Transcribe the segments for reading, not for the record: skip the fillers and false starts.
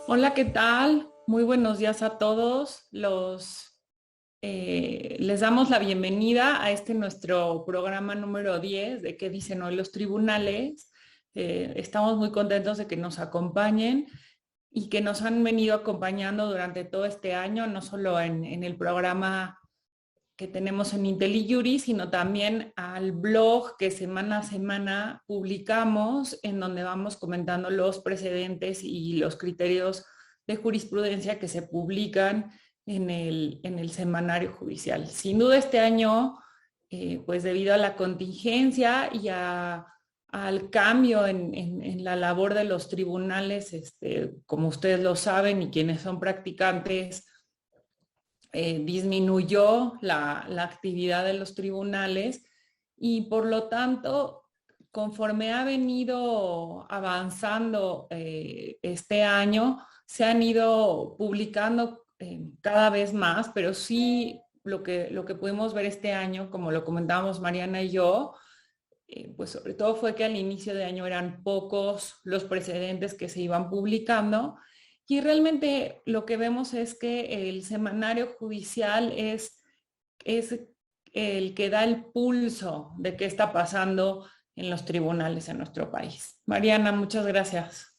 Hola, ¿qué tal? Muy buenos días a todos. Les damos la bienvenida a este nuestro programa número 10 de ¿Qué dicen hoy los tribunales? Estamos muy contentos de que nos acompañen y que nos han venido acompañando durante todo este año, no solo en el programa que tenemos en IntelliJury, sino también al blog que semana a semana publicamos, en donde vamos comentando los precedentes y los criterios de jurisprudencia que se publican en el semanario judicial. Sin duda este año, pues debido a la contingencia y al cambio en la labor de los tribunales, como ustedes lo saben y quienes son practicantes, disminuyó la actividad de los tribunales y por lo tanto, conforme ha venido avanzando este año, se han ido publicando cada vez más, pero sí lo que pudimos ver este año, como lo comentábamos Mariana y yo, pues sobre todo fue que al inicio de año eran pocos los precedentes que se iban publicando y realmente lo que vemos es que el semanario judicial es el que da el pulso de qué está pasando en los tribunales en nuestro país. Mariana, muchas gracias.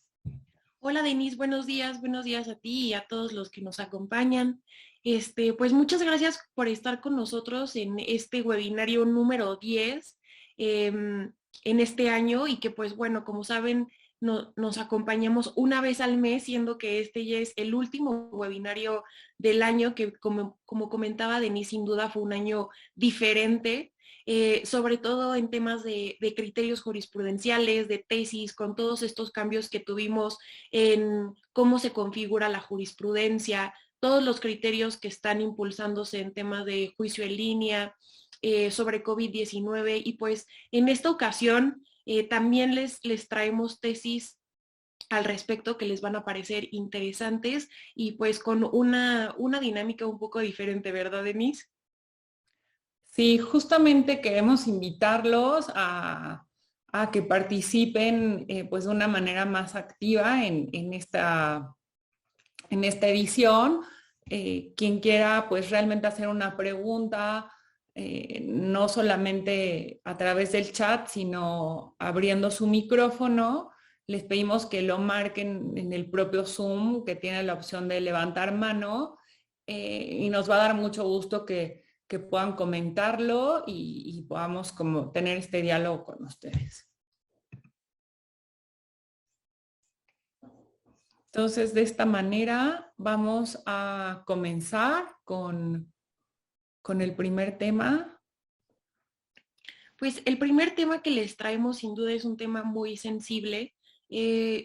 Hola Denise, buenos días a ti y a todos los que nos acompañan. Pues muchas gracias por estar con nosotros en este webinario número 10 en este año y que pues bueno, como saben, nos acompañamos una vez al mes, siendo que este ya es el último webinario del año, que como comentaba Denise, sin duda fue un año diferente, sobre todo en temas de criterios jurisprudenciales, de tesis, con todos estos cambios que tuvimos en cómo se configura la jurisprudencia, todos los criterios que están impulsándose en temas de juicio en línea, sobre COVID-19 y pues en esta ocasión también les traemos tesis al respecto que les van a parecer interesantes y pues con una dinámica un poco diferente, ¿verdad, Denise? Sí, justamente queremos invitarlos a que participen pues de una manera más activa en esta edición. Quien quiera pues realmente hacer una pregunta, no solamente a través del chat, sino abriendo su micrófono, les pedimos que lo marquen en el propio Zoom, que tiene la opción de levantar mano, y nos va a dar mucho gusto que puedan comentarlo y podamos como tener este diálogo con ustedes. Entonces, de esta manera vamos a comenzar con el primer tema. Pues el primer tema que les traemos sin duda es un tema muy sensible.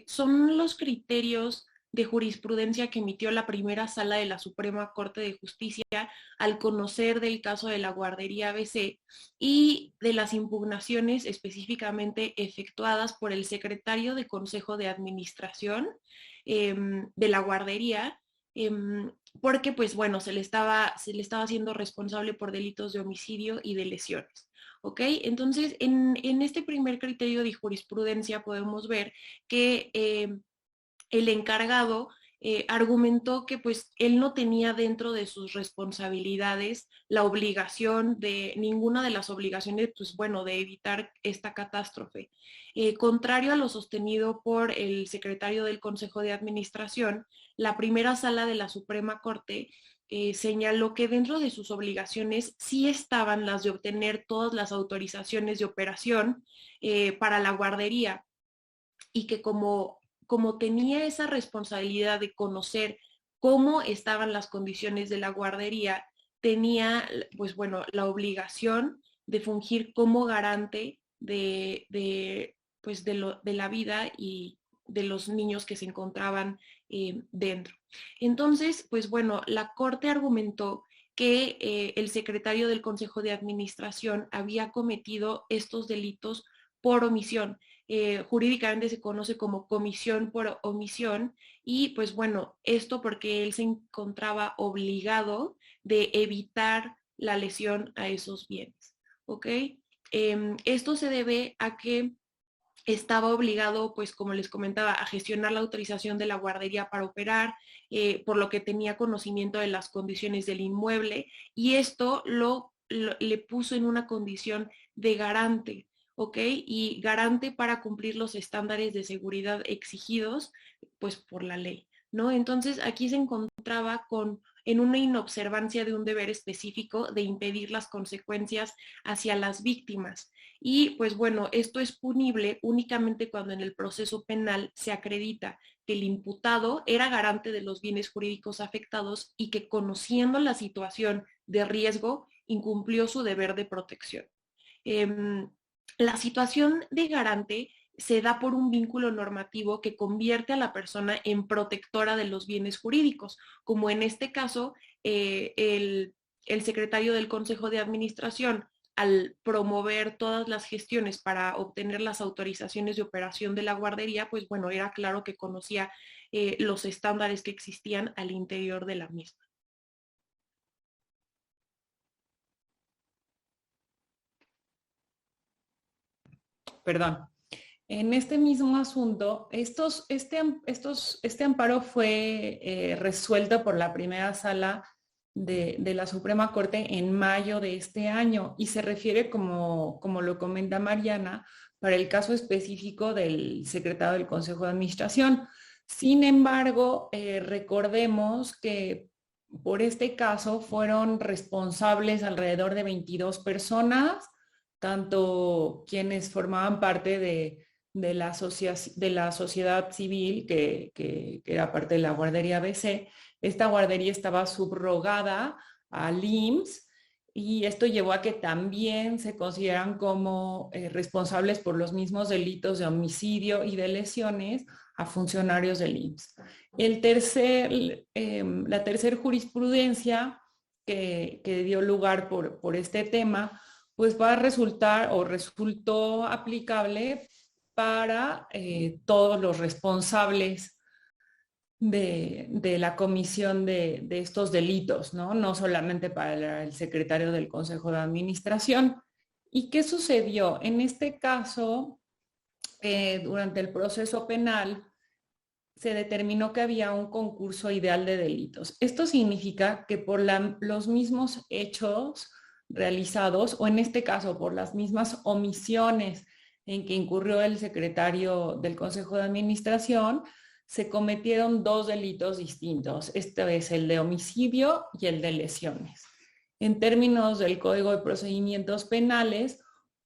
Son los criterios de jurisprudencia que emitió la primera sala de la Suprema Corte de Justicia al conocer del caso de la guardería ABC y de las impugnaciones específicamente efectuadas por el secretario de Consejo de Administración de la guardería, porque pues bueno, se le estaba haciendo responsable por delitos de homicidio y de lesiones. ¿Ok? Entonces, en este primer criterio de jurisprudencia podemos ver que el encargado argumentó que pues él no tenía dentro de sus responsabilidades la obligación de ninguna de las obligaciones, pues bueno, de evitar esta catástrofe. Contrario a lo sostenido por el secretario del Consejo de Administración, la primera sala de la Suprema Corte señaló que dentro de sus obligaciones sí estaban las de obtener todas las autorizaciones de operación para la guardería y que como tenía esa responsabilidad de conocer cómo estaban las condiciones de la guardería, tenía, pues bueno, la obligación de fungir como garante pues de la vida y de los niños que se encontraban dentro. Entonces, pues bueno, la Corte argumentó que el secretario del Consejo de Administración había cometido estos delitos por omisión. Jurídicamente se conoce como comisión por omisión y pues bueno, esto porque él se encontraba obligado de evitar la lesión a esos bienes, ¿ok? Esto se debe a que estaba obligado, pues como les comentaba, a gestionar la autorización de la guardería para operar, por lo que tenía conocimiento de las condiciones del inmueble, y esto le puso en una condición de garante, ¿ok? Y garante para cumplir los estándares de seguridad exigidos, pues por la ley, ¿no? Entonces aquí se encontraba en una inobservancia de un deber específico de impedir las consecuencias hacia las víctimas. Y pues bueno, esto es punible únicamente cuando en el proceso penal se acredita que el imputado era garante de los bienes jurídicos afectados y que, conociendo la situación de riesgo, incumplió su deber de protección. La situación de garante se da por un vínculo normativo que convierte a la persona en protectora de los bienes jurídicos, como en este caso el secretario del Consejo de Administración, al promover todas las gestiones para obtener las autorizaciones de operación de la guardería, pues bueno, era claro que conocía los estándares que existían al interior de la misma. Perdón. En este mismo asunto, este amparo fue resuelto por la primera sala de la Suprema Corte en mayo de este año y se refiere, como lo comenta Mariana, para el caso específico del secretario del Consejo de Administración. Sin embargo, recordemos que por este caso fueron responsables alrededor de 22 personas, tanto quienes formaban parte de la sociedad civil, que era parte de la guardería ABC. Esta guardería estaba subrogada al IMSS y esto llevó a que también se consideran como responsables por los mismos delitos de homicidio y de lesiones a funcionarios del IMSS. La tercera jurisprudencia que dio lugar por este tema, pues va a resultar o resultó aplicable para todos los responsables de la comisión de estos delitos, ¿no? No solamente para el secretario del Consejo de Administración. ¿Y qué sucedió? En este caso, durante el proceso penal, se determinó que había un concurso ideal de delitos. Esto significa que por los mismos hechos realizados, o en este caso por las mismas omisiones en que incurrió el secretario del Consejo de Administración, se cometieron dos delitos distintos. Este es el de homicidio y el de lesiones. En términos del Código de Procedimientos Penales,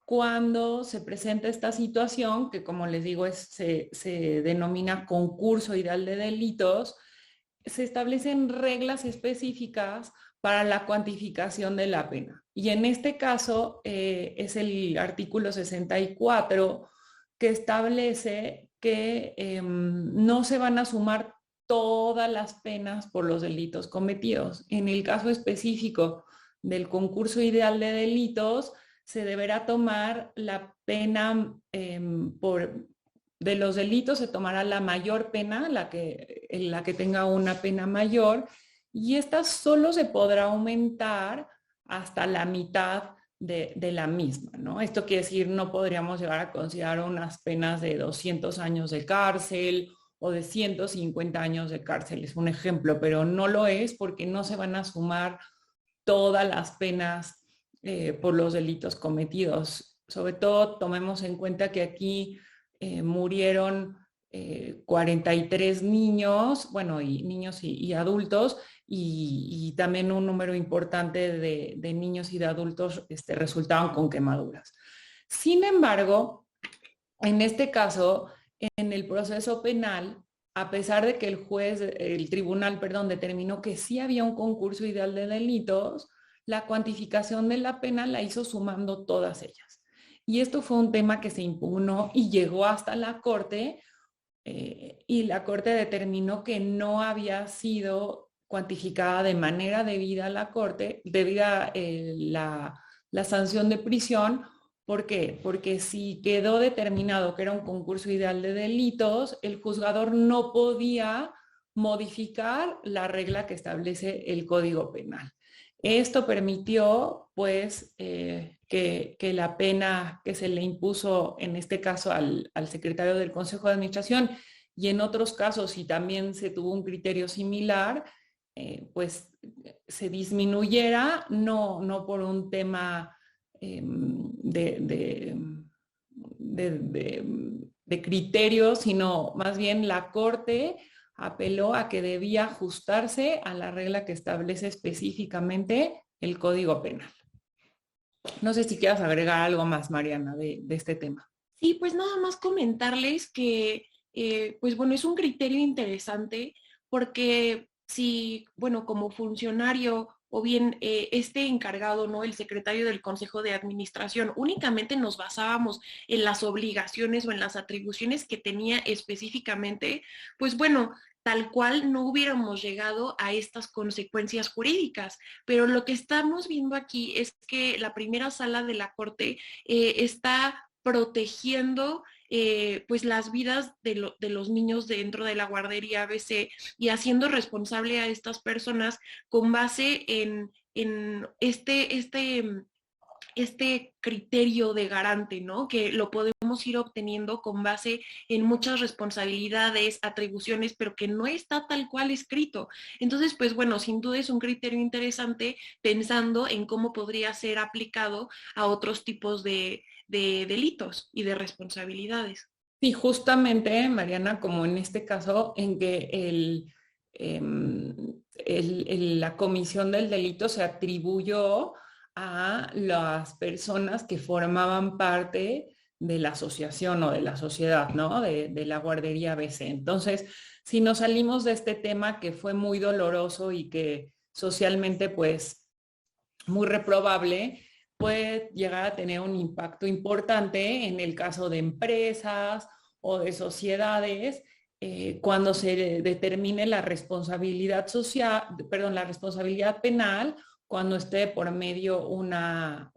cuando se presenta esta situación, que como les digo se denomina concurso ideal de delitos, se establecen reglas específicas para la cuantificación de la pena. Y en este caso es el artículo 64 que establece que no se van a sumar todas las penas por los delitos cometidos. En el caso específico del concurso ideal de delitos, se deberá tomar la pena de los delitos, se tomará la mayor pena, la que tenga una pena mayor, y esta solo se podrá aumentar hasta la mitad de la misma, ¿no? Esto quiere decir, no podríamos llegar a considerar unas penas de 200 años de cárcel o de 150 años de cárcel, es un ejemplo, pero no lo es porque no se van a sumar todas las penas por los delitos cometidos. Sobre todo tomemos en cuenta que aquí murieron 43 niños, bueno, y niños y adultos, y también un número importante de niños y de adultos resultaron con quemaduras. Sin embargo, en este caso, en el proceso penal, a pesar de que el tribunal, perdón, determinó que sí había un concurso ideal de delitos, la cuantificación de la pena la hizo sumando todas ellas. Y esto fue un tema que se impugnó y llegó hasta la Corte, y la Corte determinó que no había sido cuantificada de manera debida a la Corte, debida la sanción de prisión. ¿Por qué? Porque si quedó determinado que era un concurso ideal de delitos, el juzgador no podía modificar la regla que establece el Código Penal. Esto permitió, pues, que la pena que se le impuso, en este caso al secretario del Consejo de Administración, y en otros casos, si también se tuvo un criterio similar, pues se disminuyera, no por un tema de criterio, sino más bien la Corte apeló a que debía ajustarse a la regla que establece específicamente el Código Penal. No sé si quieras agregar algo más, Mariana, de este tema. Sí, pues nada más comentarles que, pues bueno, es un criterio interesante porque si, bueno, como funcionario o bien este encargado, ¿no? El secretario del Consejo de Administración, únicamente nos basábamos en las obligaciones o en las atribuciones que tenía específicamente, pues bueno, tal cual no hubiéramos llegado a estas consecuencias jurídicas. Pero lo que estamos viendo aquí es que la primera sala de la Corte está protegiendo pues las vidas de los niños dentro de la guardería ABC y haciendo responsable a estas personas con base en este criterio de garante, ¿no? Que lo podemos ir obteniendo con base en muchas responsabilidades, atribuciones, pero que no está tal cual escrito. Entonces, pues bueno, sin duda es un criterio interesante pensando en cómo podría ser aplicado a otros tipos de delitos y de responsabilidades. Sí, justamente, Mariana, como en este caso, en que la comisión del delito se atribuyó a las personas que formaban parte de la asociación o de la sociedad, ¿no? De la guardería ABC. Entonces, si nos salimos de este tema que fue muy doloroso y que socialmente, pues, muy reprobable, puede llegar a tener un impacto importante en el caso de empresas o de sociedades cuando se determine la responsabilidad social, perdón, la responsabilidad penal cuando esté por medio una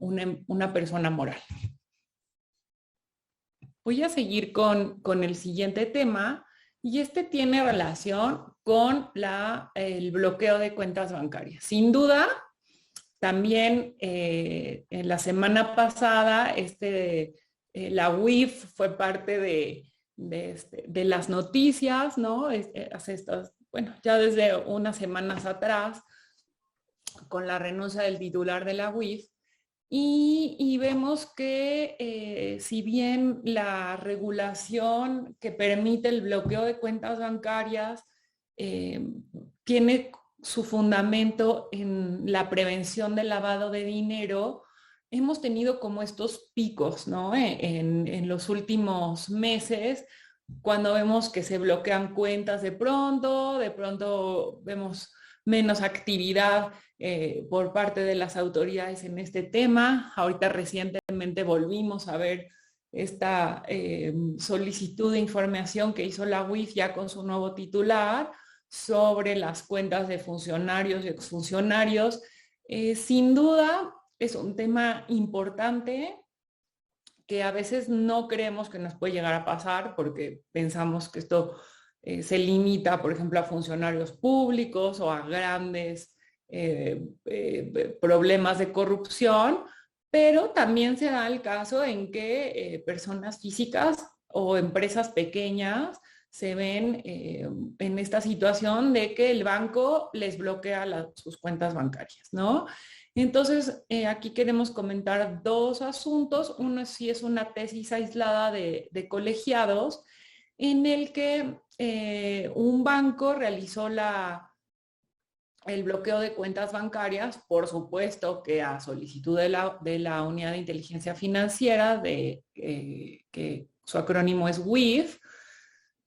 persona moral. Voy a seguir con el siguiente tema y este tiene relación con el bloqueo de cuentas bancarias. Sin duda, también en la semana pasada, la UIF fue parte de las noticias, ¿no? Bueno, ya desde unas semanas atrás, con la renuncia del titular de la UIF, y vemos que si bien la regulación que permite el bloqueo de cuentas bancarias tiene su fundamento en la prevención del lavado de dinero, hemos tenido como estos picos, ¿no? En los últimos meses, cuando vemos que se bloquean cuentas de pronto vemos menos actividad por parte de las autoridades en este tema. Ahorita recientemente volvimos a ver esta solicitud de información que hizo la UIF ya con su nuevo titular sobre las cuentas de funcionarios y exfuncionarios. Sin duda es un tema importante que a veces no creemos que nos puede llegar a pasar porque pensamos que esto se limita, por ejemplo, a funcionarios públicos o a grandes problemas de corrupción, pero también se da el caso en que personas físicas o empresas pequeñas se ven en esta situación de que el banco les bloquea sus cuentas bancarias, ¿no? Entonces, aquí queremos comentar dos asuntos. Uno sí es una tesis aislada de colegiados en el que un banco realizó el bloqueo de cuentas bancarias, por supuesto que a solicitud de la Unidad de Inteligencia Financiera, que su acrónimo es WIF,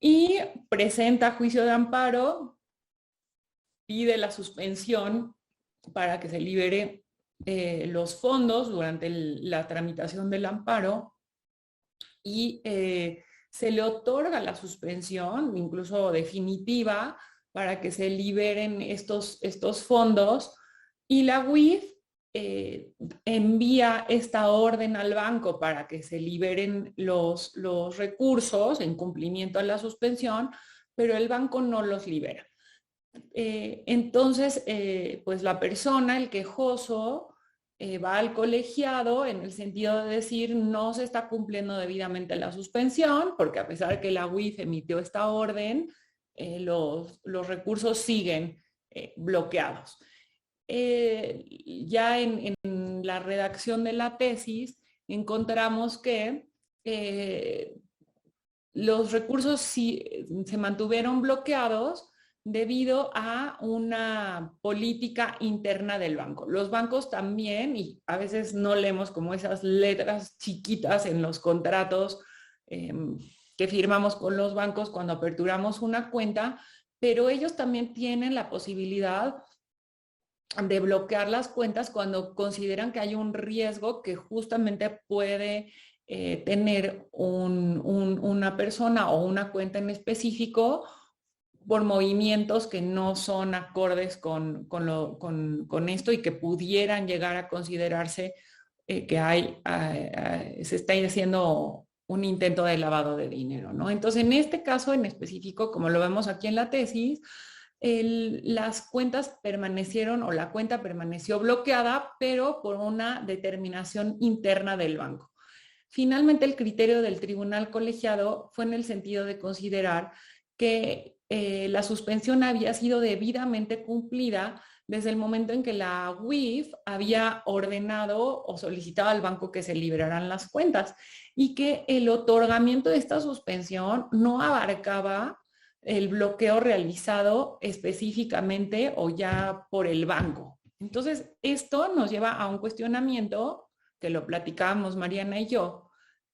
y presenta juicio de amparo, pide la suspensión para que se libere los fondos durante la tramitación del amparo y se le otorga la suspensión, incluso definitiva, para que se liberen estos fondos y la UIF envía esta orden al banco para que se liberen los recursos en cumplimiento a la suspensión, pero el banco no los libera. Entonces, pues la persona, el quejoso, va al colegiado en el sentido de decir no se está cumpliendo debidamente la suspensión, porque a pesar que la UIF emitió esta orden, los recursos siguen bloqueados. Ya en la redacción de la tesis encontramos que los recursos sí, se mantuvieron bloqueados debido a una política interna del banco. Los bancos también, y a veces no leemos como esas letras chiquitas en los contratos que firmamos con los bancos cuando aperturamos una cuenta, pero ellos también tienen la posibilidad de bloquear las cuentas cuando consideran que hay un riesgo que justamente puede tener una persona o una cuenta en específico por movimientos que no son acordes con esto y que pudieran llegar a considerarse se está haciendo un intento de lavado de dinero, ¿no? Entonces, en este caso en específico, como lo vemos aquí en la tesis, las cuentas permanecieron o la cuenta permaneció bloqueada, pero por una determinación interna del banco. Finalmente, el criterio del tribunal colegiado fue en el sentido de considerar que la suspensión había sido debidamente cumplida desde el momento en que la UIF había ordenado o solicitado al banco que se liberaran las cuentas y que el otorgamiento de esta suspensión no abarcaba el bloqueo realizado específicamente o ya por el banco. Entonces, esto nos lleva a un cuestionamiento que lo platicábamos Mariana y yo,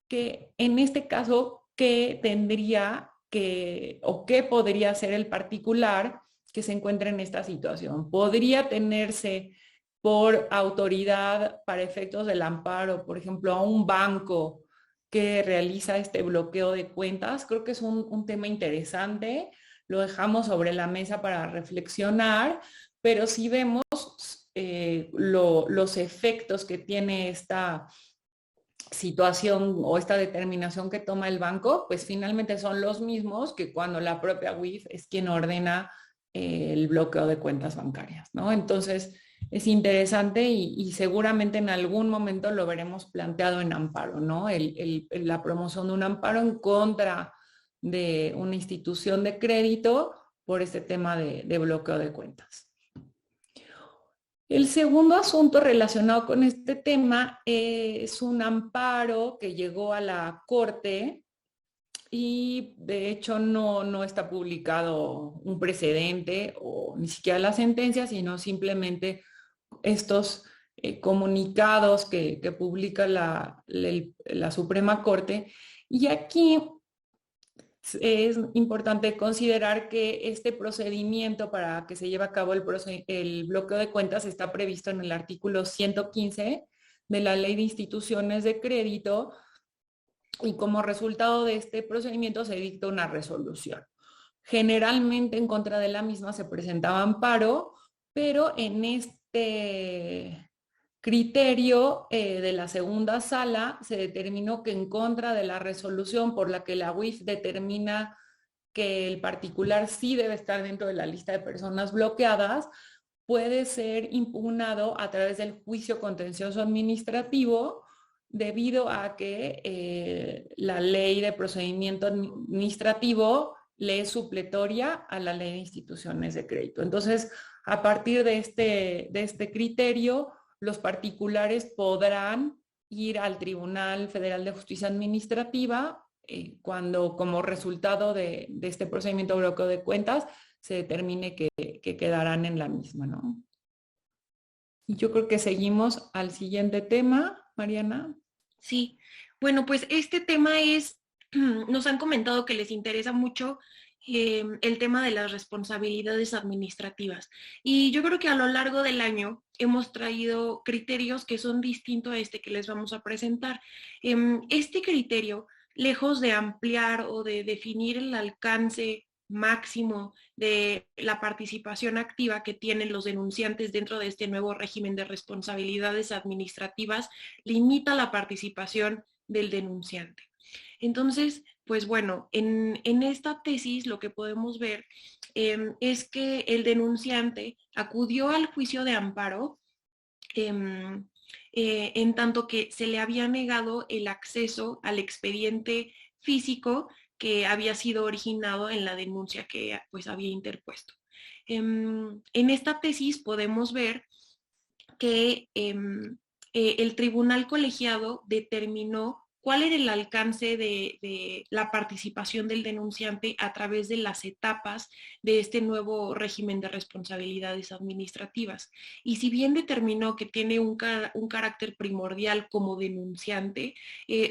que en este caso, ¿qué tendría que o qué podría ser el particular que se encuentra en esta situación? ¿Podría tenerse por autoridad para efectos del amparo, por ejemplo, a un banco que realiza este bloqueo de cuentas? Creo que es un tema interesante, lo dejamos sobre la mesa para reflexionar, pero si vemos los efectos que tiene esta situación o esta determinación que toma el banco, pues finalmente son los mismos que cuando la propia UIF es quien ordena el bloqueo de cuentas bancarias, ¿no? Entonces, es interesante y seguramente en algún momento lo veremos planteado en amparo, ¿no? La promoción de un amparo en contra de una institución de crédito por este tema de bloqueo de cuentas. El segundo asunto relacionado con este tema es un amparo que llegó a la Corte y de hecho no está publicado un precedente o ni siquiera la sentencia, sino simplemente estos comunicados que publica la Suprema Corte. Y aquí es importante considerar que este procedimiento para que se lleve a cabo el bloqueo de cuentas está previsto en el artículo 115 de la Ley de Instituciones de Crédito y como resultado de este procedimiento se dicta una resolución. Generalmente en contra de la misma se presentaba amparo, pero en este criterio de la segunda sala se determinó que en contra de la resolución por la que la UIF determina que el particular sí debe estar dentro de la lista de personas bloqueadas, puede ser impugnado a través del juicio contencioso administrativo debido a que la ley de procedimiento administrativo le es supletoria a la ley de instituciones de crédito. Entonces, a partir de este criterio, los particulares podrán ir al Tribunal Federal de Justicia Administrativa cuando como resultado de este procedimiento de bloqueo de cuentas se determine que quedarán en la misma, ¿no? Y yo creo que seguimos al siguiente tema, Mariana. Sí, bueno, pues este tema es, nos han comentado que les interesa mucho el tema de las responsabilidades administrativas. Y yo creo que a lo largo del año hemos traído criterios que son distintos a este que les vamos a presentar. Este criterio, lejos de ampliar o de definir el alcance máximo de la participación activa que tienen los denunciantes dentro de este nuevo régimen de responsabilidades administrativas, limita la participación del denunciante. Entonces, pues bueno, en esta tesis lo que podemos ver es que el denunciante acudió al juicio de amparo en tanto que se le había negado el acceso al expediente físico que había sido originado en la denuncia que pues había interpuesto. En esta tesis podemos ver que el tribunal colegiado determinó cuál era el alcance de la participación del denunciante a través de las etapas de este nuevo régimen de responsabilidades administrativas. Y si bien determinó que tiene un carácter primordial como denunciante,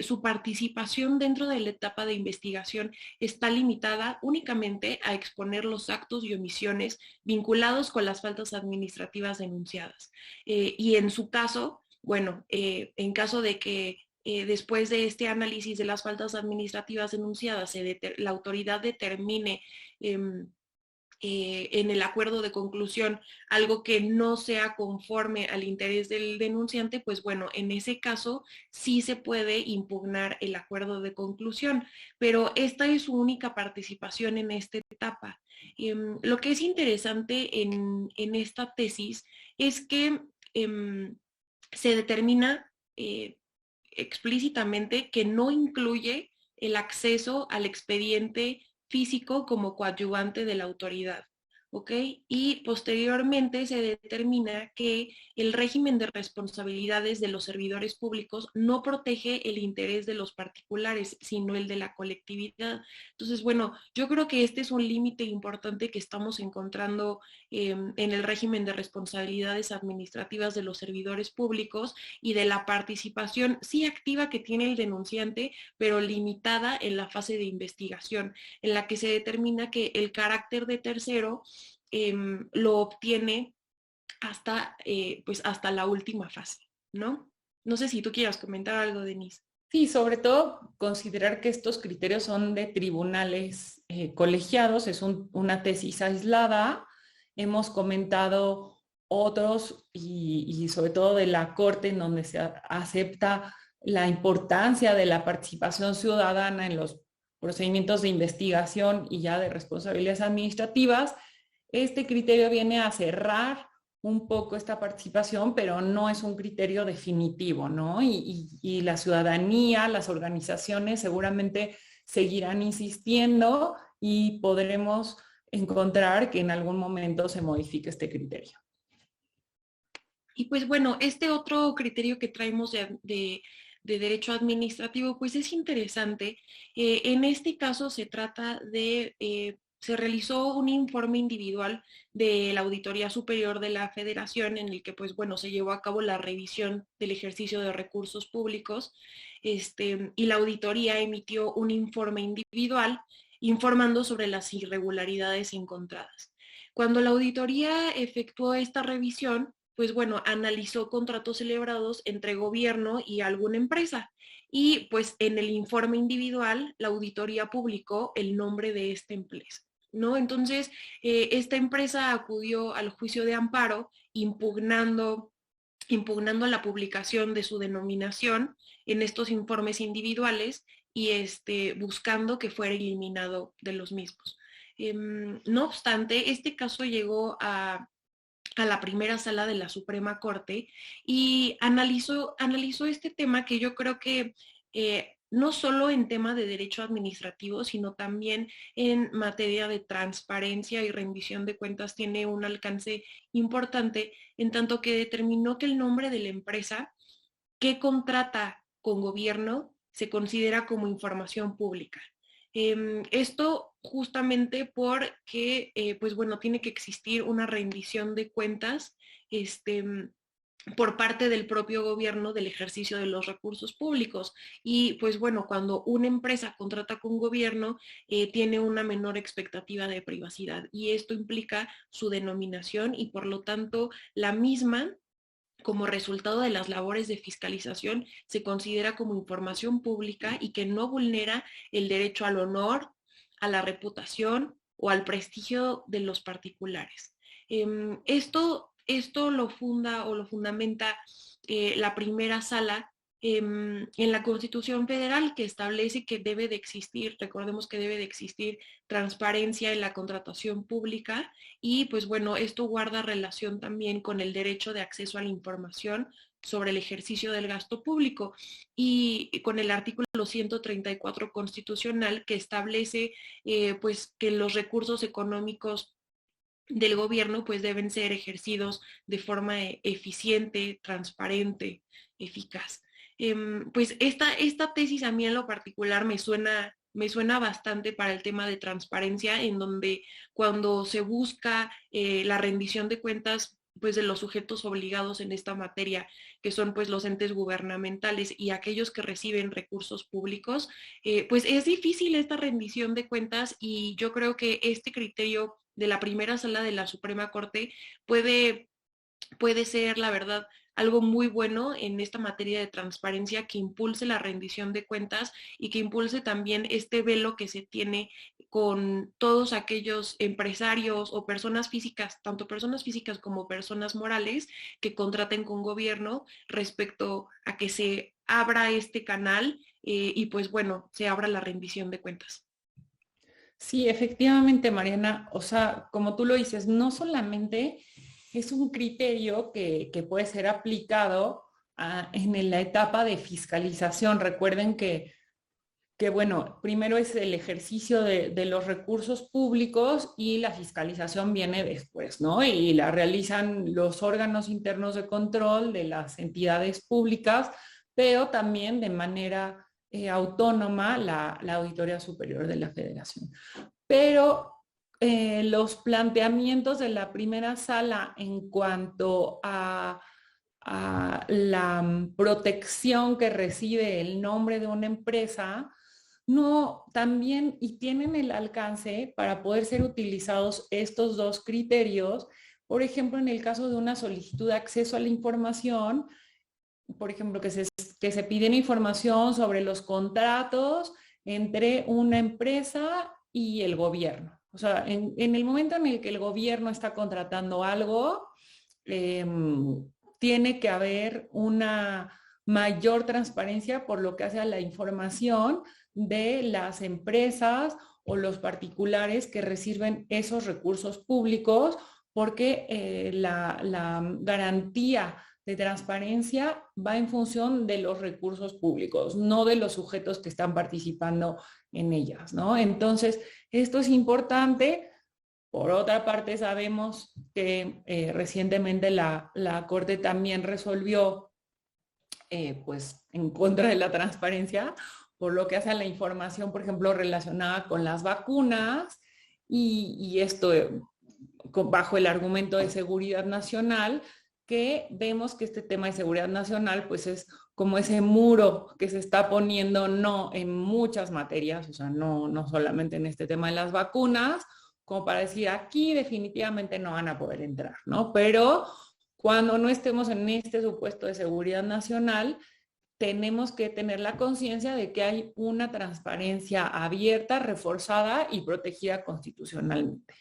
su participación dentro de la etapa de investigación está limitada únicamente a exponer los actos y omisiones vinculados con las faltas administrativas denunciadas. Y en su caso, bueno, en caso de que después de este análisis de las faltas administrativas denunciadas, la autoridad determine en el acuerdo de conclusión algo que no sea conforme al interés del denunciante, pues bueno, en ese caso sí se puede impugnar el acuerdo de conclusión, pero esta es su única participación en esta etapa. Lo que es interesante en esta tesis es que se determina explícitamente que no incluye el acceso al expediente físico como coadyuvante de la autoridad. ¿Ok? Y posteriormente se determina que el régimen de responsabilidades de los servidores públicos no protege el interés de los particulares, sino el de la colectividad. Entonces, bueno, yo creo que este es un límite importante que estamos encontrando en el régimen de responsabilidades administrativas de los servidores públicos y de la participación sí activa que tiene el denunciante, pero limitada en la fase de investigación, en la que se determina que el carácter de tercero lo obtiene pues hasta la última fase, ¿no? No sé si tú quieras comentar algo, Denise. Sí, sobre todo considerar que estos criterios son de tribunales colegiados, es una tesis aislada. Hemos comentado otros y sobre todo de la Corte en donde se acepta la importancia de la participación ciudadana en los procedimientos de investigación y ya de responsabilidades administrativas. Este criterio viene a cerrar un poco esta participación, pero no es un criterio definitivo, ¿no? Y la ciudadanía, las organizaciones seguramente seguirán insistiendo y podremos encontrar que en algún momento se modifique este criterio. Y pues bueno, este otro criterio que traemos de derecho administrativo, pues es interesante. En este caso se trata se realizó un informe individual de la Auditoría Superior de la Federación en el que, pues bueno, se llevó a cabo la revisión del ejercicio de recursos públicos, y la auditoría emitió un informe individual informando sobre las irregularidades encontradas. Cuando la auditoría efectuó esta revisión, pues bueno, analizó contratos celebrados entre gobierno y alguna empresa. Y pues en el informe individual, la auditoría publicó el nombre de esta empresa, ¿no? Entonces, esta empresa acudió al juicio de amparo impugnando la publicación de su denominación en estos informes individuales y buscando que fuera eliminado de los mismos. No obstante, este caso llegó a la primera sala de la Suprema Corte y analizó este tema que yo creo que no solo en tema de derecho administrativo, sino también en materia de transparencia y rendición de cuentas tiene un alcance importante, en tanto que determinó que el nombre de la empresa que contrata con gobierno se considera como información pública. Esto justamente porque, pues bueno, tiene que existir una rendición de cuentas por parte del propio gobierno del ejercicio de los recursos públicos. Y pues bueno, cuando una empresa contrata con gobierno, tiene una menor expectativa de privacidad y esto implica su denominación y por lo tanto la misma como resultado de las labores de fiscalización, se considera como información pública y que no vulnera el derecho al honor, a la reputación o al prestigio de los particulares. Esto lo funda o lo fundamenta la primera sala en la Constitución Federal, que establece que debe de existir, recordemos que debe de existir transparencia en la contratación pública y pues bueno, esto guarda relación también con el derecho de acceso a la información sobre el ejercicio del gasto público y con el artículo 134 constitucional que establece pues que los recursos económicos del gobierno pues deben ser ejercidos de forma eficiente, transparente, eficaz. Pues esta tesis a mí en lo particular me suena bastante para el tema de transparencia, en donde cuando se busca la rendición de cuentas pues de los sujetos obligados en esta materia, que son pues los entes gubernamentales y aquellos que reciben recursos públicos, pues es difícil esta rendición de cuentas y yo creo que este criterio de la primera sala de la Suprema Corte puede, puede ser, la verdad, algo muy bueno en esta materia de transparencia que impulse la rendición de cuentas y que impulse también este velo que se tiene con todos aquellos empresarios o personas físicas, tanto personas físicas como personas morales, que contraten con gobierno respecto a que se abra este canal y pues bueno, se abra la rendición de cuentas. Sí, efectivamente, Mariana. O sea, como tú lo dices, no solamente es un criterio que puede ser aplicado en la etapa de fiscalización. Recuerden bueno, primero es el ejercicio de los recursos públicos y la fiscalización viene después, ¿no? Y la realizan los órganos internos de control de las entidades públicas, pero también de manera autónoma la Auditoría Superior de la Federación. Pero los planteamientos de la primera sala en cuanto a la protección que recibe el nombre de una empresa, no, también y tienen el alcance para poder ser utilizados estos dos criterios. Por ejemplo, en el caso de una solicitud de acceso a la información, por ejemplo, que se piden información sobre los contratos entre una empresa y el gobierno. O sea, en el momento en el que el gobierno está contratando algo, eh, tiene que haber una mayor transparencia por lo que hace a la información de las empresas o los particulares que reciben esos recursos públicos, porque la garantía de transparencia va en función de los recursos públicos, no de los sujetos que están participando en ellas, ¿no? Entonces, esto es importante. Por otra parte, sabemos que recientemente la Corte también resolvió pues en contra de la transparencia, por lo que hace a la información, por ejemplo, relacionada con las vacunas y esto bajo el argumento de seguridad nacional, que vemos que este tema de seguridad nacional pues es como ese muro que se está poniendo no en muchas materias, o sea, no solamente en este tema de las vacunas, como para decir aquí definitivamente no van a poder entrar, ¿no? Pero cuando no estemos en este supuesto de seguridad nacional, tenemos que tener la conciencia de que hay una transparencia abierta, reforzada y protegida constitucionalmente.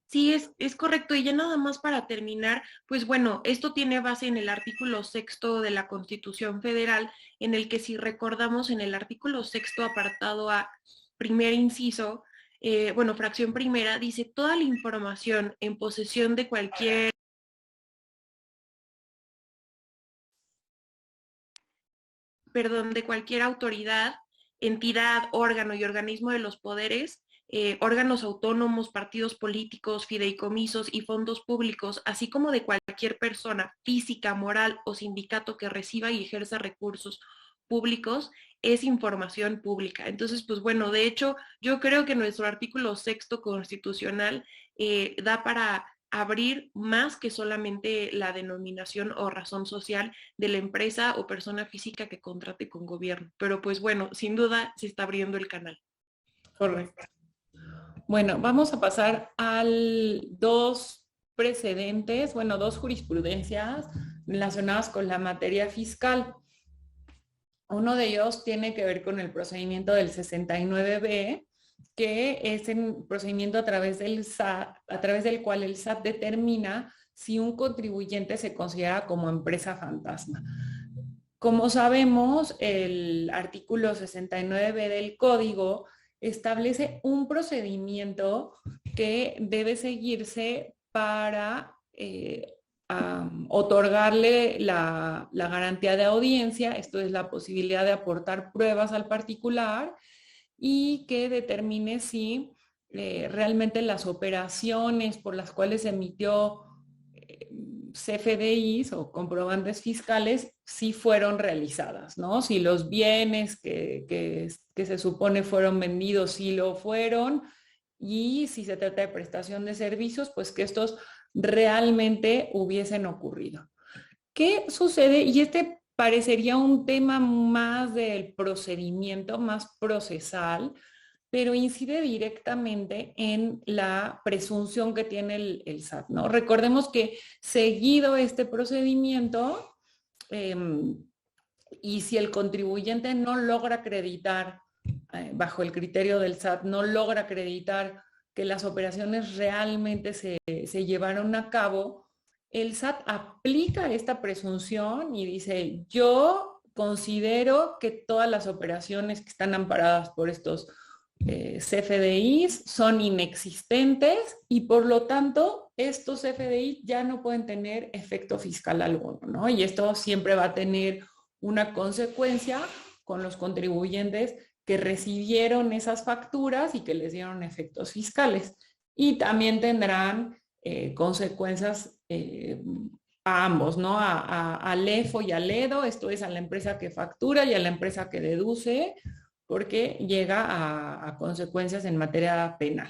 Sí, es correcto. Y ya nada más para terminar, pues bueno, esto tiene base en el artículo sexto de la Constitución Federal, en el que si recordamos en el artículo sexto apartado A, primer inciso, bueno, fracción primera, dice toda la información en posesión de cualquier, perdón, de cualquier autoridad, entidad, órgano y organismo de los poderes, órganos autónomos, partidos políticos, fideicomisos y fondos públicos, así como de cualquier persona física, moral o sindicato que reciba y ejerza recursos públicos, es información pública. Entonces, pues bueno, de hecho, yo creo que nuestro artículo sexto constitucional da para abrir más que solamente la denominación o razón social de la empresa o persona física que contrate con gobierno. Pero pues bueno, sin duda se está abriendo el canal. Correcto. Bueno, vamos a pasar al dos precedentes, bueno, dos jurisprudencias relacionadas con la materia fiscal. Uno de ellos tiene que ver con el procedimiento del 69B, que es un procedimiento a través del SAT, a través del cual el SAT determina si un contribuyente se considera como empresa fantasma. Como sabemos, el artículo 69 del código establece un procedimiento que debe seguirse para otorgarle la garantía de audiencia, esto es la posibilidad de aportar pruebas al particular y que determine si realmente las operaciones por las cuales emitió CFDIs o comprobantes fiscales sí fueron realizadas, ¿no? Si los bienes que se supone fueron vendidos sí lo fueron, y si se trata de prestación de servicios, pues que estos realmente hubiesen ocurrido. ¿Qué sucede? Y este parecería un tema más del procedimiento, más procesal, pero incide directamente en la presunción que tiene el SAT, ¿no? Recordemos que seguido este procedimiento, eh, y si el contribuyente no logra acreditar, bajo el criterio del SAT, no logra acreditar que las operaciones realmente se llevaron a cabo, el SAT aplica esta presunción y dice, yo considero que todas las operaciones que están amparadas por estos CFDIs son inexistentes y por lo tanto estos CFDIs ya no pueden tener efecto fiscal alguno, ¿no? Y esto siempre va a tener una consecuencia con los contribuyentes que recibieron esas facturas y que les dieron efectos fiscales. Y también tendrán consecuencias a ambos, ¿no? Al EFO y al EDO, esto es a la empresa que factura y a la empresa que deduce, porque llega a consecuencias en materia penal.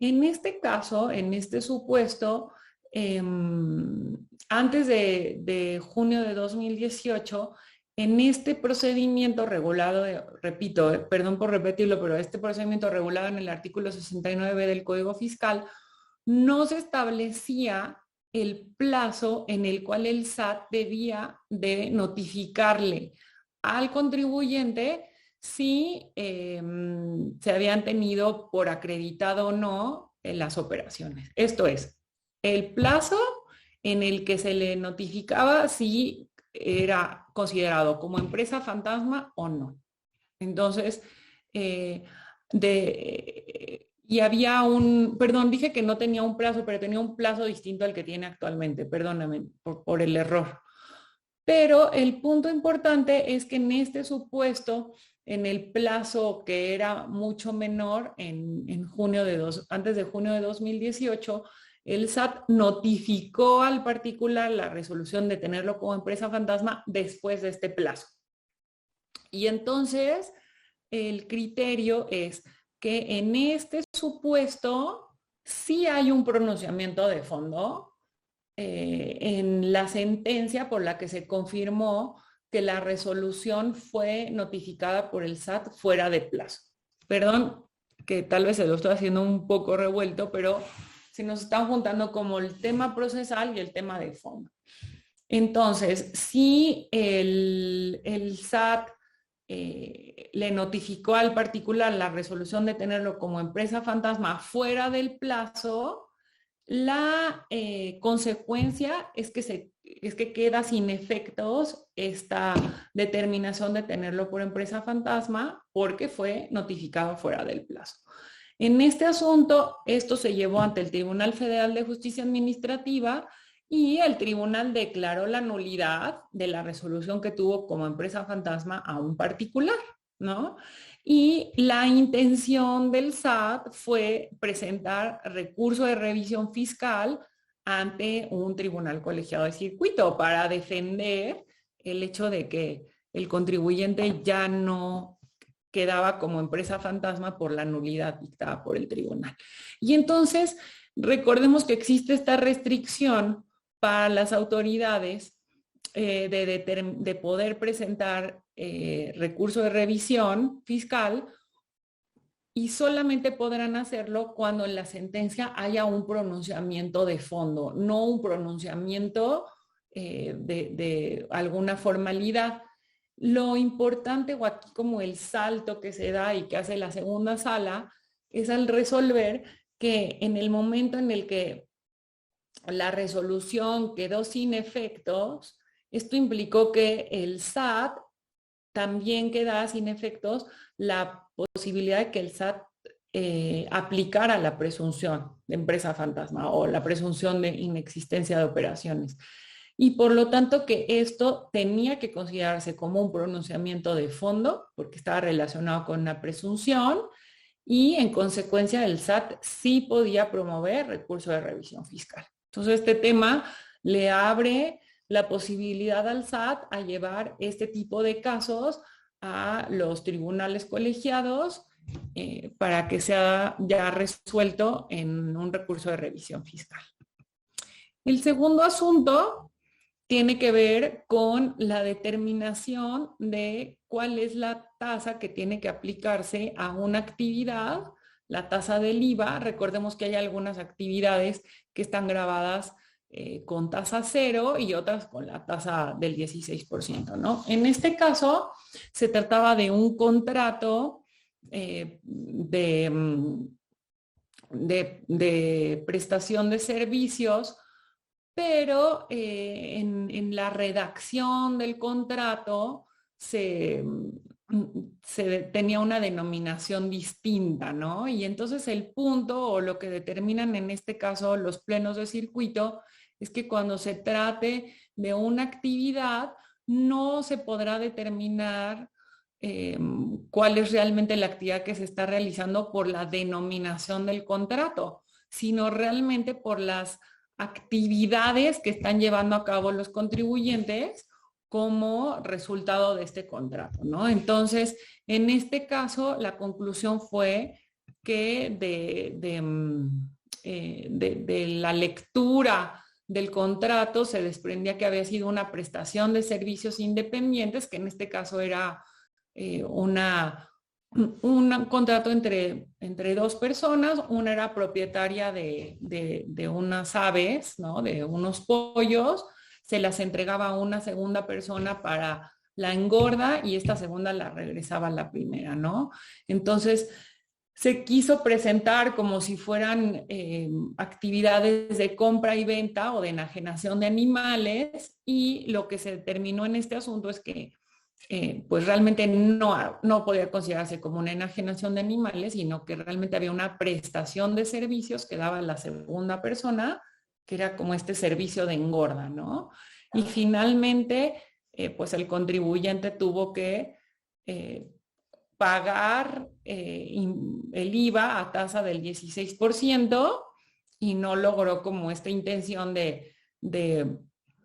En este caso, en este supuesto, antes de junio de 2018, en este procedimiento regulado, repito, perdón por repetirlo, pero este procedimiento regulado en el artículo 69 del Código Fiscal, no se establecía el plazo en el cual el SAT debía de notificarle al contribuyente si se habían tenido por acreditado o no las operaciones. Esto es, el plazo en el que se le notificaba si era considerado como empresa fantasma o no. Entonces, y había perdón, dije que no tenía un plazo, pero tenía un plazo distinto al que tiene actualmente, perdóname por el error. Pero el punto importante es que en este supuesto, en el plazo que era mucho menor, antes de junio de 2018, el SAT notificó al particular la resolución de tenerlo como empresa fantasma después de este plazo. Y entonces, el criterio es que en este supuesto sí hay un pronunciamiento de fondo en la sentencia por la que se confirmó que la resolución fue notificada por el SAT fuera de plazo. Perdón, que tal vez se lo estoy haciendo un poco revuelto, pero se nos están juntando como el tema procesal y el tema de fondo. Entonces, si el SAT le notificó al particular la resolución de tenerlo como empresa fantasma fuera del plazo, la consecuencia es que queda sin efectos esta determinación de tenerlo por empresa fantasma porque fue notificado fuera del plazo. En este asunto, esto se llevó ante el Tribunal Federal de Justicia Administrativa y el tribunal declaró la nulidad de la resolución que tuvo como empresa fantasma a un particular, ¿no? Y la intención del SAT fue presentar recurso de revisión fiscal ante un tribunal colegiado de circuito para defender el hecho de que el contribuyente ya no quedaba como empresa fantasma por la nulidad dictada por el tribunal. Y entonces, recordemos que existe esta restricción para las autoridades de poder presentar recurso de revisión fiscal y solamente podrán hacerlo cuando en la sentencia haya un pronunciamiento de fondo, no un pronunciamiento de alguna formalidad. Lo importante o aquí como el salto que se da y que hace la segunda sala es al resolver que en el momento en el que la resolución quedó sin efectos, esto implicó que el SAT también quedaba sin efectos la posibilidad de que el SAT aplicara la presunción de empresa fantasma o la presunción de inexistencia de operaciones. Y por lo tanto que esto tenía que considerarse como un pronunciamiento de fondo, porque estaba relacionado con una presunción, y en consecuencia el SAT sí podía promover recurso de revisión fiscal. Entonces este tema le abre la posibilidad al SAT a llevar este tipo de casos a los tribunales colegiados para que sea ya resuelto en un recurso de revisión fiscal. El segundo asunto tiene que ver con la determinación de cuál es la tasa que tiene que aplicarse a una actividad, la tasa del IVA. Recordemos que hay algunas actividades que están grabadas con tasa cero y otras con la tasa del 16%, ¿no? En este caso, se trataba de un contrato de prestación de servicios, pero en la redacción del contrato se tenía una denominación distinta, ¿no? Y entonces el punto o lo que determinan en este caso los plenos de circuito es que cuando se trate de una actividad no se podrá determinar cuál es realmente la actividad que se está realizando por la denominación del contrato, sino realmente por las actividades que están llevando a cabo los contribuyentes como resultado de este contrato, ¿no? Entonces, en este caso, la conclusión fue que de la lectura del contrato se desprendía que había sido una prestación de servicios independientes, que en este caso era un contrato entre dos personas. Una era propietaria de unas aves, ¿no? De unos pollos, se las entregaba a una segunda persona para la engorda y esta segunda la regresaba a la primera, ¿no? Entonces, se quiso presentar como si fueran actividades de compra y venta o de enajenación de animales, y lo que se determinó en este asunto es que pues realmente no podía considerarse como una enajenación de animales, sino que realmente había una prestación de servicios que daba la segunda persona, que era como este servicio de engorda, ¿no? Y finalmente, pues el contribuyente tuvo que pagar el IVA a tasa del 16% y no logró como esta intención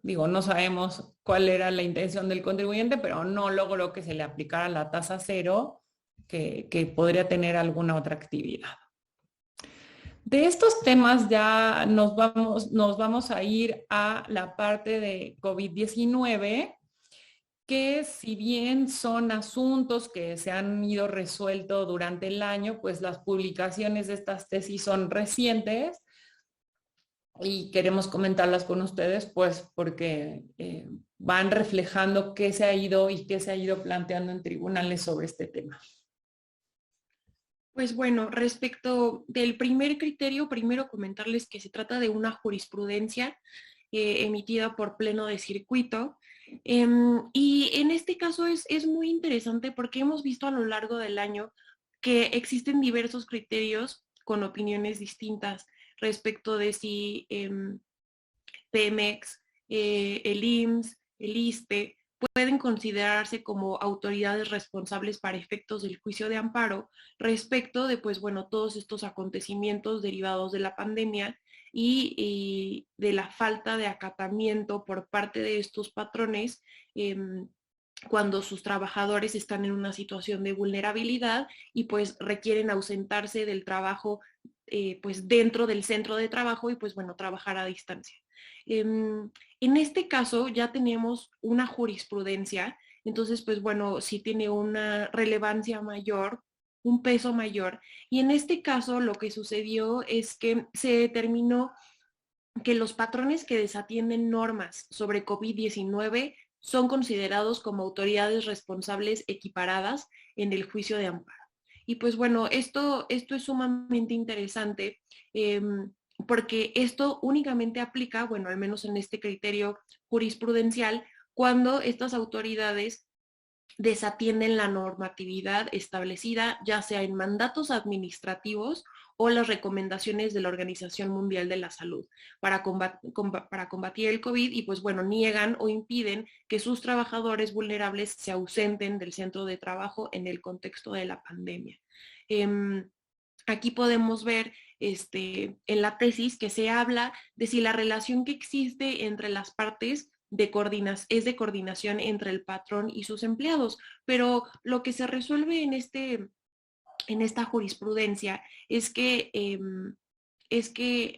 digo, no sabemos cuál era la intención del contribuyente, pero no logró que se le aplicara la tasa cero que podría tener alguna otra actividad. De estos temas ya nos vamos a ir a la parte de COVID-19, que si bien son asuntos que se han ido resueltos durante el año, pues las publicaciones de estas tesis son recientes y queremos comentarlas con ustedes, pues porque van reflejando qué se ha ido y qué se ha ido planteando en tribunales sobre este tema. Pues bueno, respecto del primer criterio, primero comentarles que se trata de una jurisprudencia emitida por pleno de circuito. Y en este caso es muy interesante porque hemos visto a lo largo del año que existen diversos criterios con opiniones distintas respecto de si Pemex, el IMSS, el ISSSTE, pueden considerarse como autoridades responsables para efectos del juicio de amparo respecto de, pues bueno, todos estos acontecimientos derivados de la pandemia y de la falta de acatamiento por parte de estos patrones cuando sus trabajadores están en una situación de vulnerabilidad y pues requieren ausentarse del trabajo pues dentro del centro de trabajo y pues bueno, trabajar a distancia. En este caso ya tenemos una jurisprudencia, entonces pues bueno, sí tiene una relevancia mayor, un peso mayor, y en este caso lo que sucedió es que se determinó que los patrones que desatienden normas sobre COVID-19 son considerados como autoridades responsables equiparadas en el juicio de amparo. Y pues bueno, esto es sumamente interesante porque esto únicamente aplica, bueno, al menos en este criterio jurisprudencial, cuando estas autoridades desatienden la normatividad establecida, ya sea en mandatos administrativos o las recomendaciones de la Organización Mundial de la Salud para combatir el COVID y pues bueno, niegan o impiden que sus trabajadores vulnerables se ausenten del centro de trabajo en el contexto de la pandemia. Aquí podemos ver en la tesis que se habla de si la relación que existe entre las partes es de coordinación entre el patrón y sus empleados, pero lo que se resuelve en esta jurisprudencia es que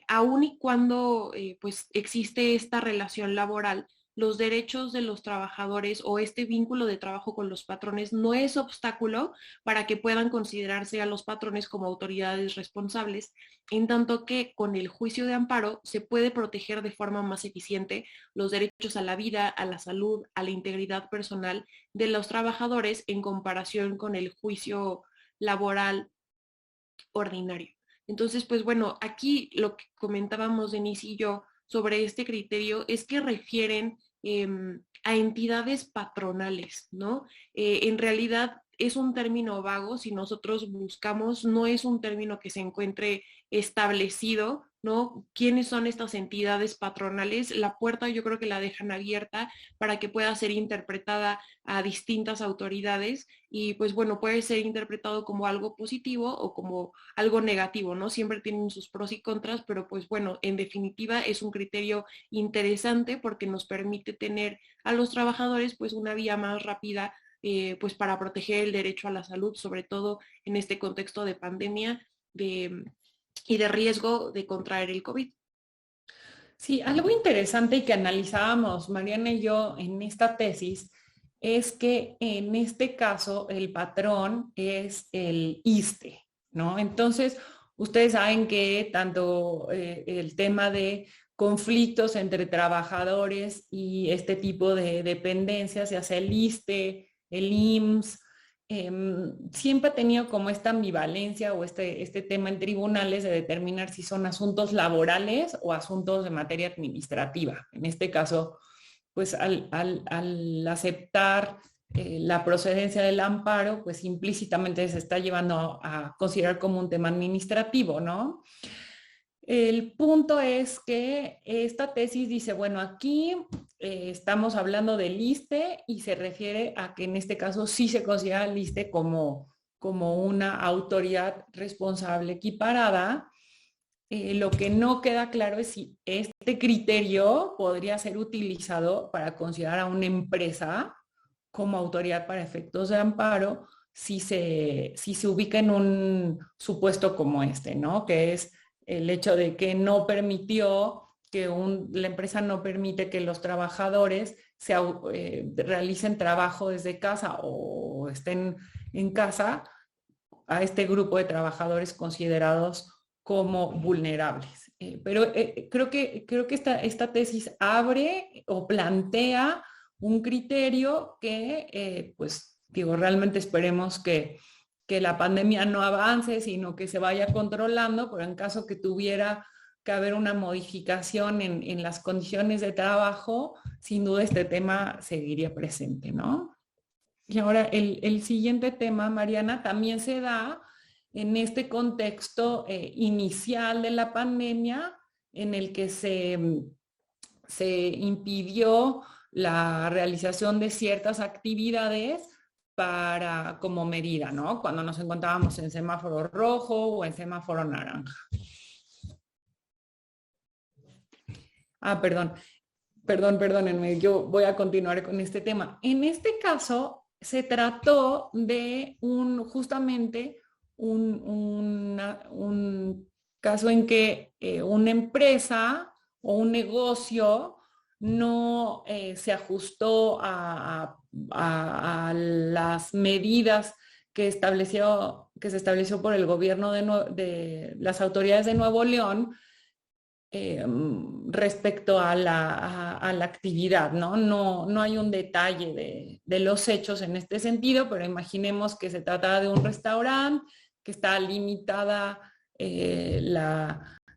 aun y cuando pues existe esta relación laboral, los derechos de los trabajadores o este vínculo de trabajo con los patrones no es obstáculo para que puedan considerarse a los patrones como autoridades responsables, en tanto que con el juicio de amparo se puede proteger de forma más eficiente los derechos a la vida, a la salud, a la integridad personal de los trabajadores en comparación con el juicio laboral ordinario. Entonces, pues bueno, aquí lo que comentábamos Denise y yo sobre este criterio es que refieren a entidades patronales, ¿no? En realidad es un término vago, si nosotros buscamos, no es un término que se encuentre establecido, ¿no? ¿Quiénes son estas entidades patronales? La puerta yo creo que la dejan abierta para que pueda ser interpretada a distintas autoridades y pues bueno, puede ser interpretado como algo positivo o como algo negativo, ¿no? Siempre tienen sus pros y contras, pero pues bueno, en definitiva es un criterio interesante porque nos permite tener a los trabajadores pues una vía más rápida pues para proteger el derecho a la salud, sobre todo en este contexto de pandemia y de riesgo de contraer el COVID. Sí, algo interesante y que analizábamos Mariana y yo en esta tesis es que en este caso el patrón es el ISSSTE, ¿no? Entonces, ustedes saben que tanto el tema de conflictos entre trabajadores y este tipo de dependencias, ya sea el ISSSTE, el IMSS, siempre ha tenido como esta ambivalencia o este tema en tribunales de determinar si son asuntos laborales o asuntos de materia administrativa. En este caso, pues al aceptar la procedencia del amparo, pues implícitamente se está llevando a considerar como un tema administrativo, ¿no? El punto es que esta tesis dice, bueno, aquí estamos hablando del ISSSTE y se refiere a que en este caso sí se considera el ISSSTE como una autoridad responsable equiparada. Lo que no queda claro es si este criterio podría ser utilizado para considerar a una empresa como autoridad para efectos de amparo si se ubica en un supuesto como este, ¿no? Que es el hecho de que no permitió la empresa no permite que los trabajadores realicen trabajo desde casa o estén en casa a este grupo de trabajadores considerados como vulnerables. Creo que esta tesis abre o plantea un criterio que, pues, digo, realmente esperemos que la pandemia no avance, sino que se vaya controlando, pero en caso que tuviera que haber una modificación en las condiciones de trabajo, sin duda este tema seguiría presente, ¿no? Y ahora el siguiente tema, Mariana, también se da en este contexto inicial de la pandemia en el que se impidió la realización de ciertas actividades como medida, ¿no? Cuando nos encontrábamos en semáforo rojo o en semáforo naranja. Perdónenme, yo voy a continuar con este tema. En este caso, se trató de justamente un caso en que una empresa o un negocio no se ajustó a las medidas que se estableció por el gobierno de las autoridades de Nuevo León respecto a la actividad, ¿no? No hay un detalle de los hechos en este sentido, pero imaginemos que se trata de un restaurante, que está limitada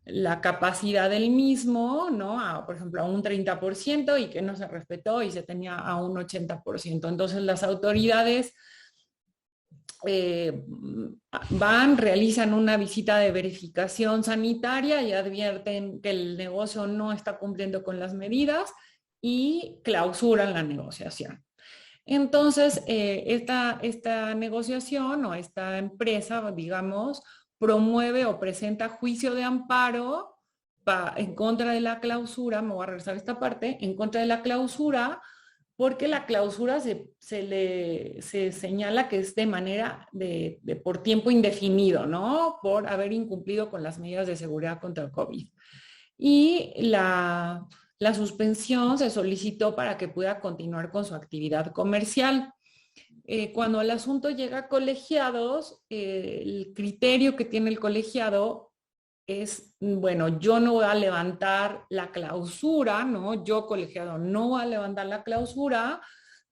la capacidad del mismo, ¿no? Por ejemplo, a un 30% y que no se respetó y se tenía a un 80%. Entonces las autoridades realizan una visita de verificación sanitaria y advierten que el negocio no está cumpliendo con las medidas y clausuran la negociación. Entonces, esta negociación o esta empresa, digamos, promueve o presenta juicio de amparo en contra de la clausura, me voy a regresar a esta parte, en contra de la clausura, porque la clausura se señala que es de manera por tiempo indefinido, ¿no? Por haber incumplido con las medidas de seguridad contra el COVID. Y la suspensión se solicitó para que pueda continuar con su actividad comercial. Cuando el asunto llega a colegiados, el criterio que tiene el colegiado es, bueno, yo no voy a levantar la clausura, ¿no? Yo, colegiado, no voy a levantar la clausura,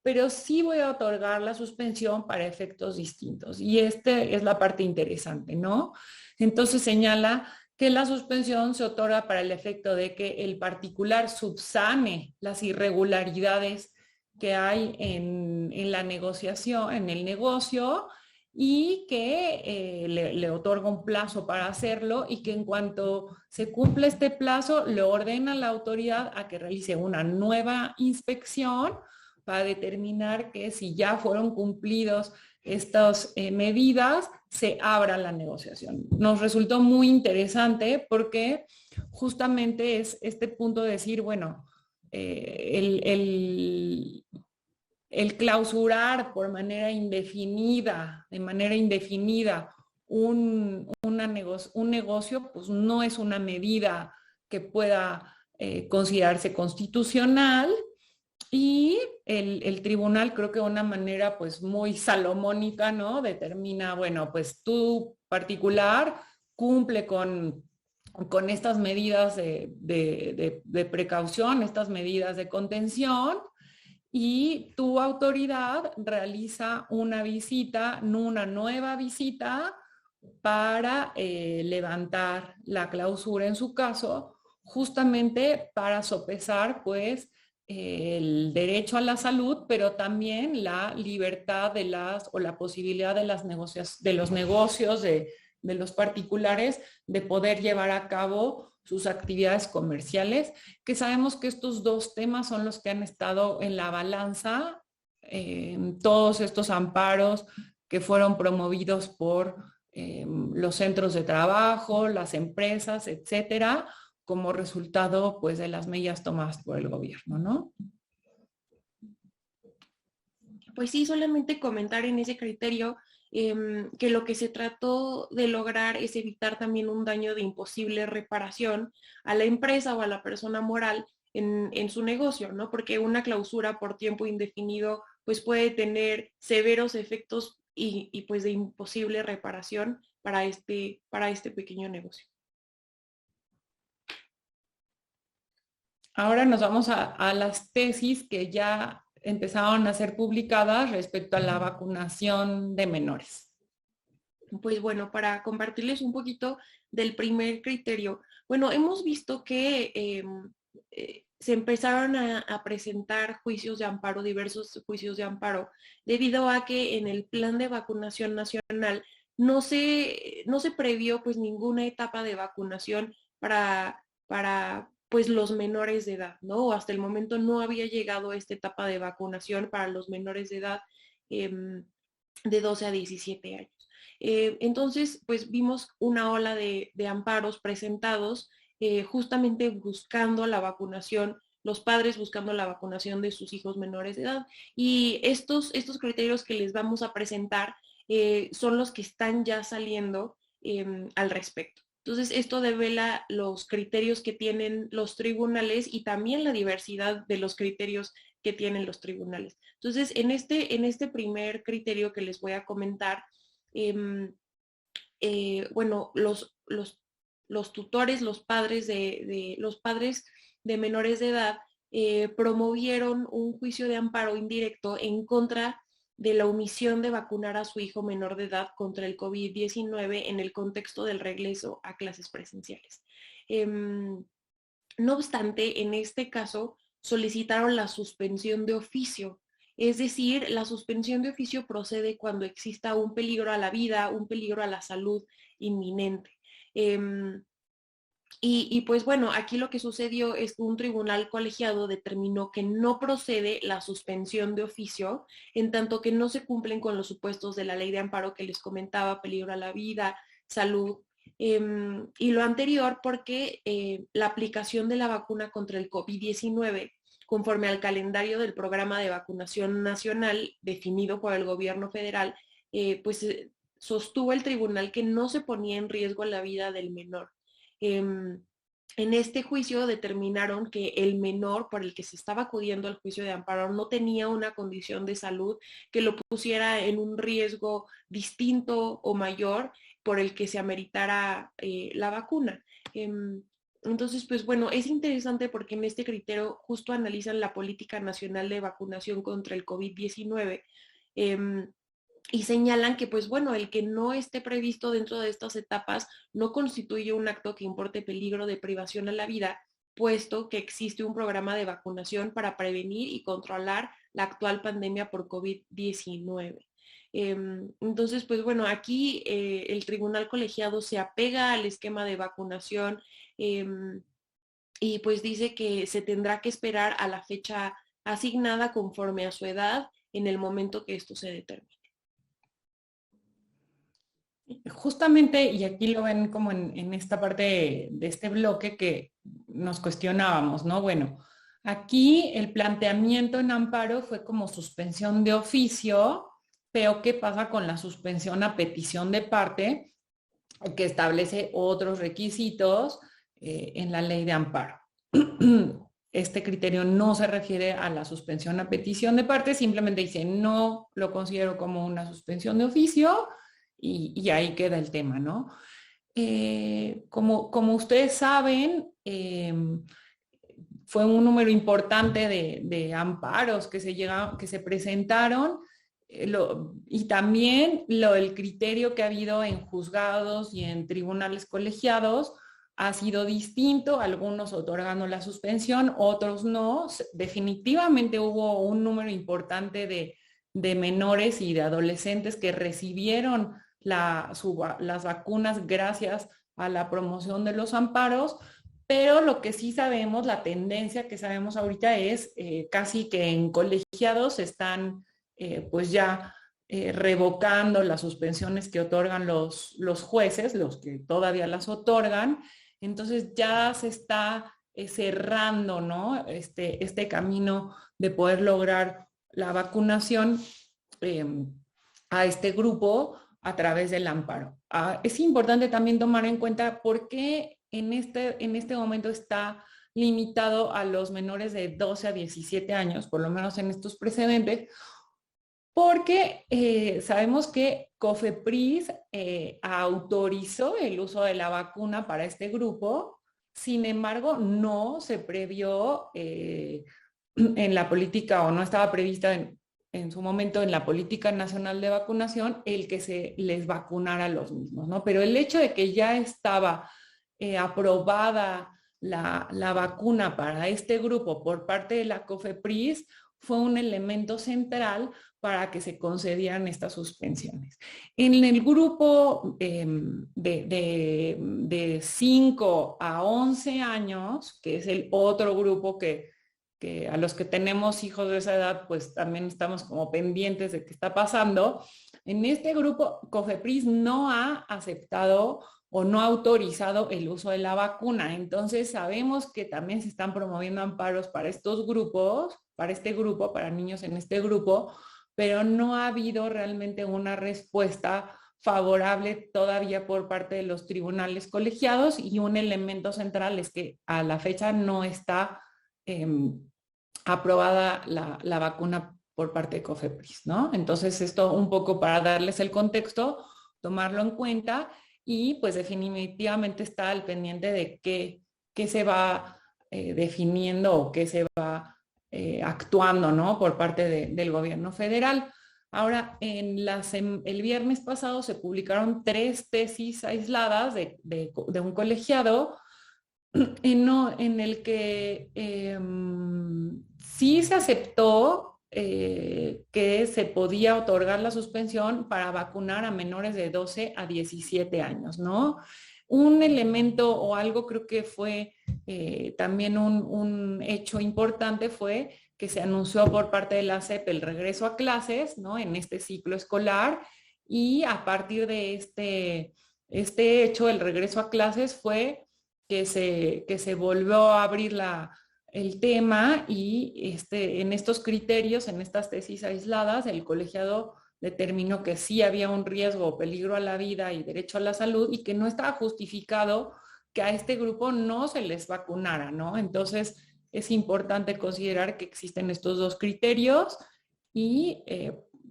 pero sí voy a otorgar la suspensión para efectos distintos. Y es la parte interesante, ¿no? Entonces señala que la suspensión se otorga para el efecto de que el particular subsane las irregularidades que hay en la negociación, en el negocio, y que le otorga un plazo para hacerlo y que en cuanto se cumple este plazo, le ordena a la autoridad a que realice una nueva inspección para determinar que si ya fueron cumplidos estas medidas, se abra la negociación. Nos resultó muy interesante porque justamente es este punto de decir, bueno, el clausurar por manera indefinida, de manera indefinida, un negocio, pues no es una medida que pueda considerarse constitucional, y el tribunal, creo que de una manera pues muy salomónica, ¿no? Determina, bueno, pues tu particular cumple con estas medidas de precaución, estas medidas de contención, y tu autoridad realiza una visita, una nueva visita para levantar la clausura en su caso, justamente para sopesar pues el derecho a la salud, pero también la libertad o la posibilidad de los negocios, de los particulares, de poder llevar a cabo sus actividades comerciales, que sabemos que estos dos temas son los que han estado en la balanza, todos estos amparos que fueron promovidos por los centros de trabajo, las empresas, etcétera, como resultado pues de las medidas tomadas por el gobierno, ¿no? Pues sí, solamente comentar en ese criterio que lo que se trató de lograr es evitar también un daño de imposible reparación a la empresa o a la persona moral en su negocio, ¿no? Porque una clausura por tiempo indefinido pues puede tener severos efectos y pues de imposible reparación para este pequeño negocio. Ahora nos vamos a las tesis que ya empezaron a ser publicadas respecto a la vacunación de menores. Pues bueno, para compartirles un poquito del primer criterio. Bueno, hemos visto que se empezaron a presentar juicios de amparo, diversos juicios de amparo, debido a que en el plan de vacunación nacional no se previó pues ninguna etapa de vacunación para pues los menores de edad, ¿no? Hasta el momento no había llegado esta etapa de vacunación para los menores de edad de 12 a 17 años. Entonces, pues vimos una ola de amparos presentados justamente buscando la vacunación, los padres buscando la vacunación de sus hijos menores de edad. Y estos criterios que les vamos a presentar son los que están ya saliendo al respecto. Entonces, esto devela los criterios que tienen los tribunales y también la diversidad de los criterios que tienen los tribunales. Entonces, en este primer criterio que les voy a comentar, bueno, los tutores, los padres de menores de edad promovieron un juicio de amparo indirecto en contra de la omisión de vacunar a su hijo menor de edad contra el COVID-19 en el contexto del regreso a clases presenciales. No obstante, en este caso solicitaron la suspensión de oficio, es decir, la suspensión de oficio procede cuando exista un peligro a la vida, un peligro a la salud inminente. Pues bueno, aquí lo que sucedió es que un tribunal colegiado determinó que no procede la suspensión de oficio, en tanto que no se cumplen con los supuestos de la ley de amparo que les comentaba, peligro a la vida, salud, y lo anterior porque la aplicación de la vacuna contra el COVID-19, conforme al calendario del programa de vacunación nacional definido por el gobierno federal, pues sostuvo el tribunal que no se ponía en riesgo la vida del menor. En este juicio determinaron que el menor por el que se estaba acudiendo al juicio de amparo no tenía una condición de salud que lo pusiera en un riesgo distinto o mayor por el que se ameritara la vacuna. Entonces, pues bueno, es interesante porque en este criterio justo analizan la política nacional de vacunación contra el COVID-19. Y señalan que, pues bueno, el que no esté previsto dentro de estas etapas no constituye un acto que importe peligro de privación a la vida, puesto que existe un programa de vacunación para prevenir y controlar la actual pandemia por COVID-19. Entonces, pues bueno, aquí el tribunal colegiado se apega al esquema de vacunación y pues dice que se tendrá que esperar a la fecha asignada conforme a su edad en el momento que esto se determine. Justamente, y aquí lo ven como en esta parte de este bloque que nos cuestionábamos, ¿no? Bueno, aquí el planteamiento en amparo fue como suspensión de oficio, pero ¿qué pasa con la suspensión a petición de parte que establece otros requisitos en la ley de amparo? Este criterio no se refiere a la suspensión a petición de parte, simplemente dice no lo considero como una suspensión de oficio y ahí queda el tema, ¿no? Como ustedes saben, fue un número importante de amparos que se presentaron y también el criterio que ha habido en juzgados y en tribunales colegiados ha sido distinto, algunos otorgando la suspensión, otros no. Definitivamente hubo un número importante de menores y de adolescentes que recibieron las vacunas gracias a la promoción de los amparos, pero lo que sí sabemos, la tendencia que sabemos ahorita es casi que en colegiados están pues ya revocando las suspensiones que otorgan los jueces, los que todavía las otorgan. Entonces ya se está cerrando, ¿no? Este camino de poder lograr la vacunación a este grupo a través del amparo. Es importante también tomar en cuenta por qué en este momento está limitado a los menores de 12 a 17 años, por lo menos en estos precedentes, porque sabemos que COFEPRIS autorizó el uso de la vacuna para este grupo, sin embargo, no se previó en la política o no estaba prevista en su momento en la política nacional de vacunación el que se les vacunara a los mismos, ¿no? Pero el hecho de que ya estaba aprobada la vacuna para este grupo por parte de la COFEPRIS fue un elemento central para que se concedieran estas suspensiones. En el grupo de 5 a 11 años, que es el otro grupo que a los que tenemos hijos de esa edad, pues también estamos como pendientes de qué está pasando. En este grupo, COFEPRIS no ha aceptado o no ha autorizado el uso de la vacuna. Entonces sabemos que también se están promoviendo amparos para estos grupos, para este grupo, para niños en este grupo, pero no ha habido realmente una respuesta favorable todavía por parte de los tribunales colegiados y un elemento central es que a la fecha no está aprobada la vacuna por parte de COFEPRIS, ¿no? Entonces esto un poco para darles el contexto, tomarlo en cuenta y pues definitivamente está al pendiente de qué se va definiendo o qué se va actuando, ¿no? Por parte del gobierno federal. Ahora, el viernes pasado se publicaron 3 tesis aisladas de un colegiado en el que sí se aceptó que se podía otorgar la suspensión para vacunar a menores de 12 a 17 años, ¿no? Un elemento o algo creo que fue también un hecho importante fue que se anunció por parte de la SEP el regreso a clases, ¿no? En este ciclo escolar y a partir de este hecho, el regreso a clases fue que se volvió a abrir el tema y en estos criterios, en estas tesis aisladas, el colegiado determinó que sí había un riesgo o peligro a la vida y derecho a la salud y que no estaba justificado que a este grupo no se les vacunara, ¿no? Entonces, es importante considerar que existen estos dos criterios y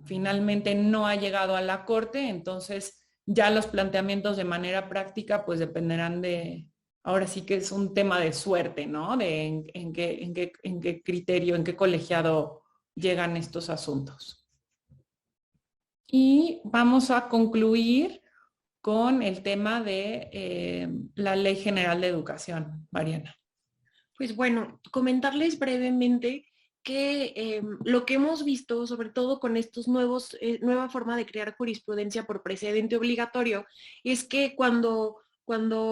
finalmente no ha llegado a la corte, entonces ya los planteamientos de manera práctica pues dependerán ahora sí que es un tema de suerte, ¿no? De en qué criterio, en qué colegiado llegan estos asuntos. Y vamos a concluir con el tema de la Ley General de Educación, Mariana. Pues bueno, comentarles brevemente que lo que hemos visto, sobre todo con estos nueva forma de crear jurisprudencia por precedente obligatorio, es que cuando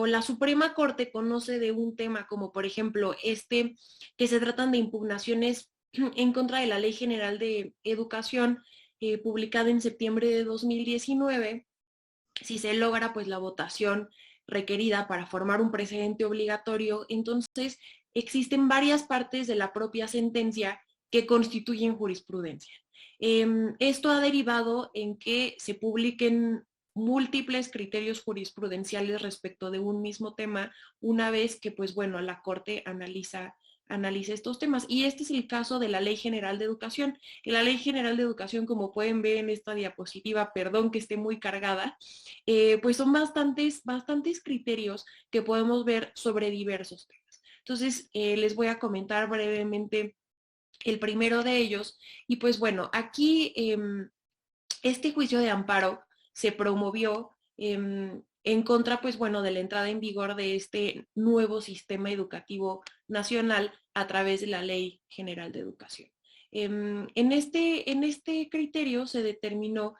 la Suprema Corte conoce de un tema como por ejemplo que se tratan de impugnaciones en contra de la Ley General de Educación, publicada en septiembre de 2019, si se logra pues la votación requerida para formar un precedente obligatorio, entonces existen varias partes de la propia sentencia que constituyen jurisprudencia. Esto ha derivado en que se publiquen múltiples criterios jurisprudenciales respecto de un mismo tema, una vez que, pues bueno, la Corte analiza estos temas. Y este es el caso de la Ley General de Educación. En la Ley General de Educación, como pueden ver en esta diapositiva, perdón que esté muy cargada, pues son bastantes criterios que podemos ver sobre diversos temas. Entonces, les voy a comentar brevemente el primero de ellos. Y pues bueno, aquí este juicio de amparo se promovió en contra, pues bueno, de la entrada en vigor de este nuevo sistema educativo nacional a través de la Ley General de Educación. En este criterio se determinó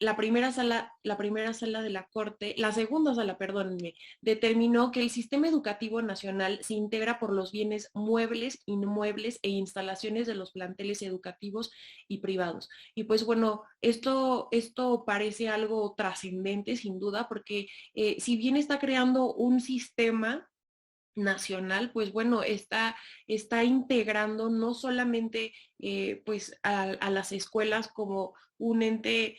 la primera sala de la Corte, la segunda sala, perdónenme, determinó que el sistema educativo nacional se integra por los bienes muebles, inmuebles e instalaciones de los planteles educativos y privados. Y pues bueno, esto parece algo trascendente sin duda, porque si bien está creando un sistema nacional, pues bueno, está integrando no solamente pues a las escuelas como un ente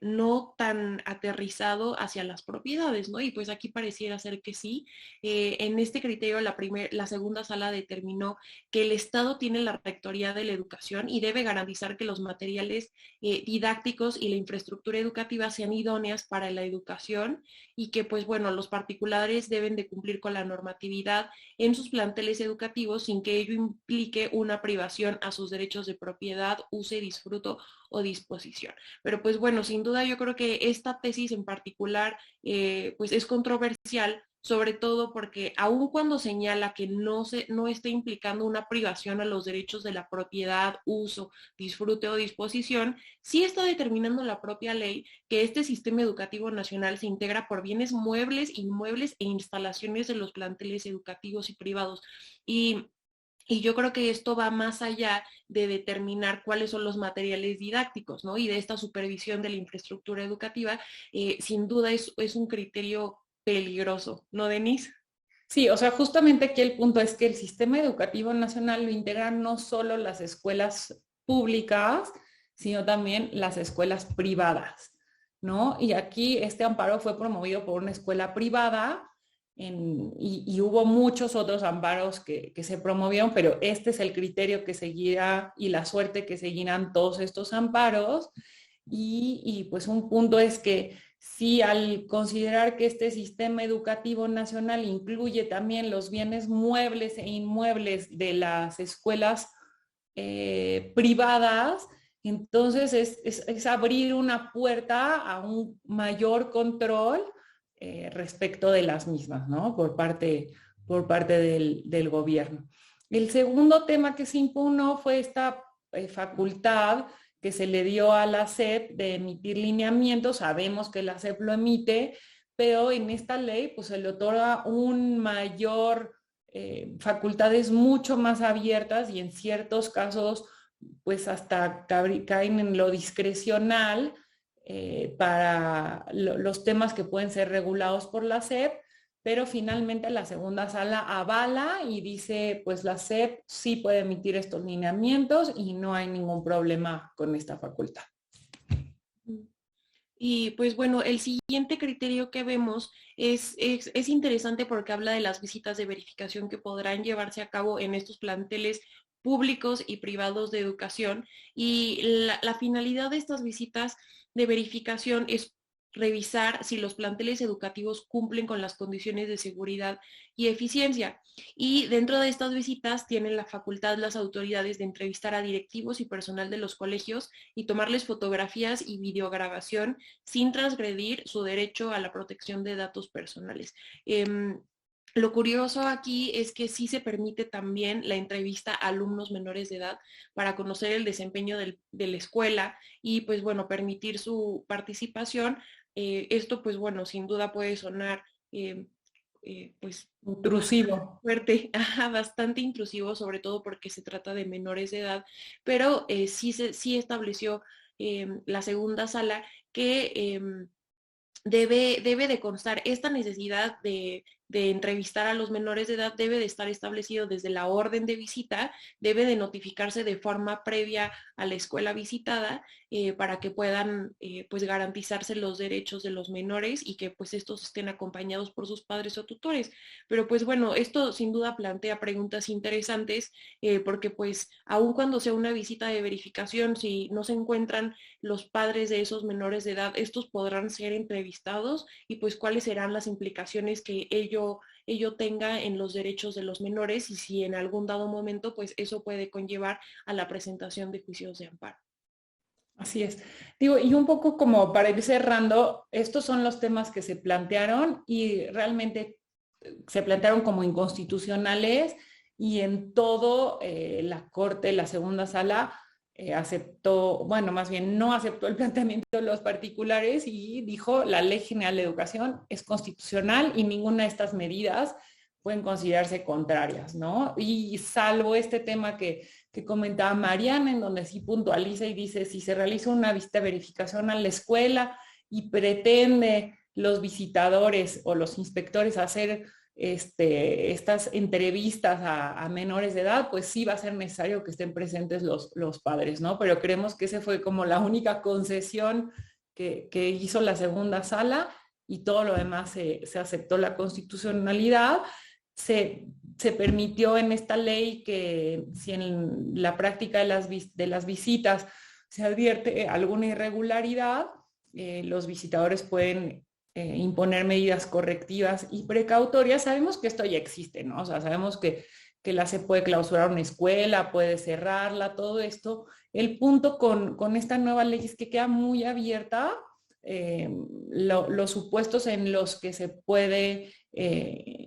no tan aterrizado hacia las propiedades, ¿no? Y pues aquí pareciera ser que sí. En este criterio, la segunda sala determinó que el Estado tiene la rectoría de la educación y debe garantizar que los materiales didácticos y la infraestructura educativa sean idóneas para la educación y que pues bueno, los particulares deben de cumplir con la normatividad en sus planteles educativos sin que ello implique una privación a sus derechos de propiedad, uso, disfruto o disposición. Pero pues bueno, sin duda yo creo que esta tesis en particular pues es controversial, sobre todo porque aun cuando señala que no está implicando una privación a los derechos de la propiedad, uso, disfrute o disposición, sí está determinando la propia ley que este sistema educativo nacional se integra por bienes muebles, inmuebles e instalaciones de los planteles educativos y privados. Y yo creo que esto va más allá de determinar cuáles son los materiales didácticos, ¿no? Y de esta supervisión de la infraestructura educativa, sin duda es un criterio peligroso, ¿no, Denise? Sí, o sea, justamente aquí el punto es que el sistema educativo nacional lo integran no solo las escuelas públicas, sino también las escuelas privadas, ¿no? Y aquí este amparo fue promovido por una escuela privada y hubo muchos otros amparos que se promovieron, pero este es el criterio que seguirá y la suerte que seguirán todos estos amparos. Y pues un punto es que si al considerar que este sistema educativo nacional incluye también los bienes muebles e inmuebles de las escuelas privadas, Entonces es abrir una puerta a un mayor control respecto de las mismas, ¿no? Por parte del gobierno. El segundo tema que se impugnó fue esta facultad que se le dio a la SEP de emitir lineamientos. Sabemos que la SEP lo emite, pero en esta ley pues se le otorga un mayor facultades mucho más abiertas y en ciertos casos pues hasta caen en lo discrecional para los temas que pueden ser regulados por la SEP, pero finalmente la segunda sala avala y dice, pues la SEP sí puede emitir estos lineamientos y no hay ningún problema con esta facultad. Y pues bueno, el siguiente criterio que vemos es interesante porque habla de las visitas de verificación que podrán llevarse a cabo en estos planteles públicos y privados de educación. Y la finalidad de estas visitas de verificación es revisar si los planteles educativos cumplen con las condiciones de seguridad y eficiencia. Y dentro de estas visitas tienen la facultad las autoridades de entrevistar a directivos y personal de los colegios y tomarles fotografías y videograbación sin transgredir su derecho a la protección de datos personales. Lo curioso aquí es que sí se permite también la entrevista a alumnos menores de edad para conocer el desempeño de la escuela y pues bueno, permitir su participación. Esto pues bueno, sin duda puede sonar pues intrusivo. fuerte, bastante intrusivo, sobre todo porque se trata de menores de edad, pero sí estableció la segunda sala que debe de constar esta necesidad de entrevistar a los menores de edad, debe de estar establecido desde la orden de visita, debe de notificarse de forma previa a la escuela visitada para que puedan pues garantizarse los derechos de los menores y que pues estos estén acompañados por sus padres o tutores. Pero pues bueno, esto sin duda plantea preguntas interesantes porque pues aun cuando sea una visita de verificación, si no se encuentran los padres de esos menores de edad, estos podrán ser entrevistados y pues cuáles serán las implicaciones que ello tenga en los derechos de los menores y si en algún dado momento pues eso puede conllevar a la presentación de juicios de amparo. Así es. Digo, y un poco como para ir cerrando, estos son los temas que se plantearon y realmente se plantearon como inconstitucionales y en todo la Corte, la segunda sala, aceptó, bueno, más bien no aceptó el planteamiento de los particulares y dijo la Ley General de Educación es constitucional y ninguna de estas medidas pueden considerarse contrarias, ¿no? Y salvo este tema que comentaba Mariana, en donde sí puntualiza y dice, si se realiza una visita de verificación a la escuela y pretende los visitadores o los inspectores hacer estas entrevistas a menores de edad, pues sí va a ser necesario que estén presentes los padres, ¿no? Pero creemos que esa fue como la única concesión que hizo la segunda sala y todo lo demás se aceptó la constitucionalidad. Se permitió en esta ley que si en la práctica de las visitas se advierte alguna irregularidad, los visitadores pueden imponer medidas correctivas y precautorias. Sabemos que esto ya existe, ¿no? O sea, sabemos que la se puede clausurar una escuela, puede cerrarla, todo esto. El punto con esta nueva ley es que queda muy abierta los supuestos en los que se puede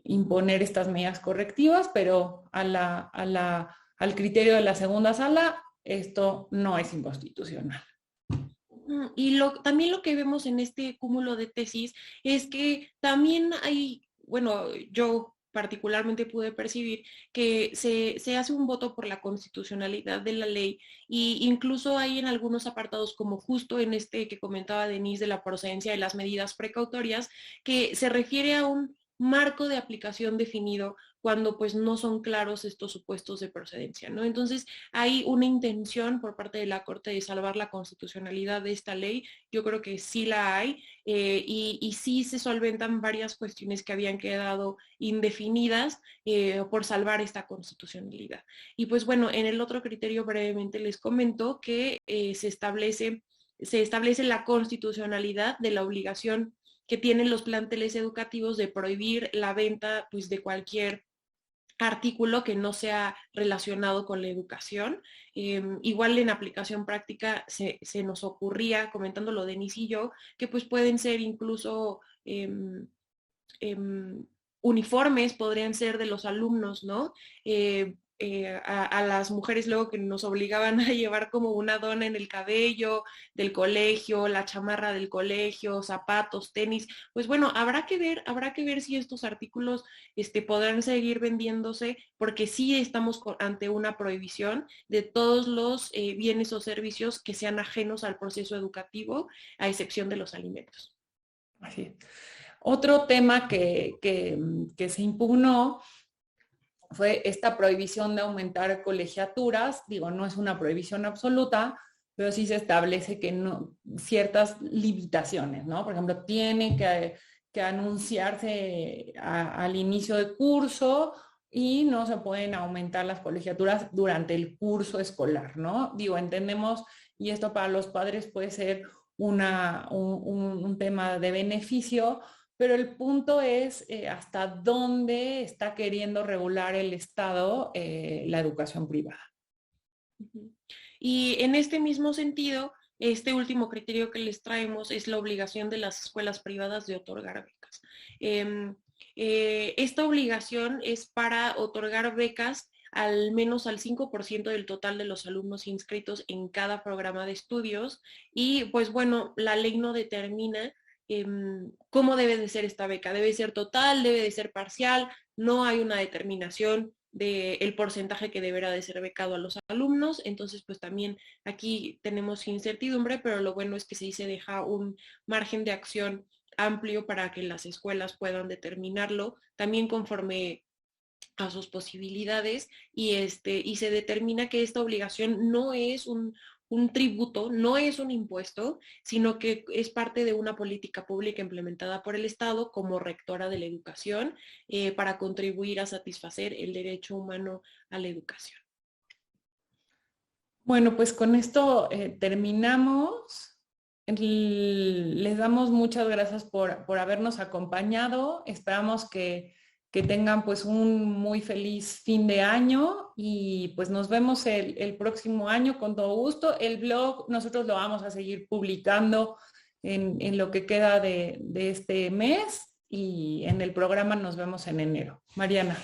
imponer estas medidas correctivas, pero al criterio de la segunda sala, esto no es inconstitucional. Y también lo que vemos en este cúmulo de tesis es que también hay, bueno, yo particularmente pude percibir que se hace un voto por la constitucionalidad de la ley y incluso hay en algunos apartados como justo en este que comentaba Denise de la procedencia de las medidas precautorias que se refiere a un marco de aplicación definido cuando pues no son claros estos supuestos de procedencia, ¿no? Entonces hay una intención por parte de la Corte de salvar la constitucionalidad de esta ley, yo creo que sí la hay y sí se solventan varias cuestiones que habían quedado indefinidas por salvar esta constitucionalidad. Y pues bueno, en el otro criterio brevemente les comento que se establece la constitucionalidad de la obligación que tienen los planteles educativos de prohibir la venta pues, de cualquier artículo que no sea relacionado con la educación. Igual en aplicación práctica se nos ocurría, comentando lo de Denise y yo, que pues pueden ser incluso uniformes, podrían ser de los alumnos, ¿no? A las mujeres luego que nos obligaban a llevar como una dona en el cabello del colegio, la chamarra del colegio, zapatos, tenis, pues bueno, habrá que ver si estos artículos podrán seguir vendiéndose, porque sí estamos ante una prohibición de todos los bienes o servicios que sean ajenos al proceso educativo, a excepción de los alimentos. Así es. Otro tema que se impugnó fue esta prohibición de aumentar colegiaturas. Digo, no es una prohibición absoluta, pero sí se establece que no, ciertas limitaciones, ¿no? Por ejemplo, tiene que anunciarse al inicio de curso y no se pueden aumentar las colegiaturas durante el curso escolar, ¿no? Digo, entendemos, y esto para los padres puede ser un tema de beneficio, pero el punto es hasta dónde está queriendo regular el Estado la educación privada. Y en este mismo sentido, este último criterio que les traemos es la obligación de las escuelas privadas de otorgar becas. Esta obligación es para otorgar becas al menos al 5% del total de los alumnos inscritos en cada programa de estudios, y pues bueno, la ley no determina cómo debe de ser esta beca. Debe ser total, debe de ser parcial, no hay una determinación del porcentaje que deberá de ser becado a los alumnos. Entonces pues también aquí tenemos incertidumbre, pero lo bueno es que sí se deja un margen de acción amplio para que las escuelas puedan determinarlo también conforme a sus posibilidades, y se determina que esta obligación no es un tributo, no es un impuesto, sino que es parte de una política pública implementada por el Estado como rectora de la educación, para contribuir a satisfacer el derecho humano a la educación. Bueno, pues con esto terminamos. Les damos muchas gracias por habernos acompañado. Esperamos que tengan pues un muy feliz fin de año y pues nos vemos el próximo año con todo gusto. El blog nosotros lo vamos a seguir publicando en lo que queda de este mes, y en el programa nos vemos en enero. Mariana.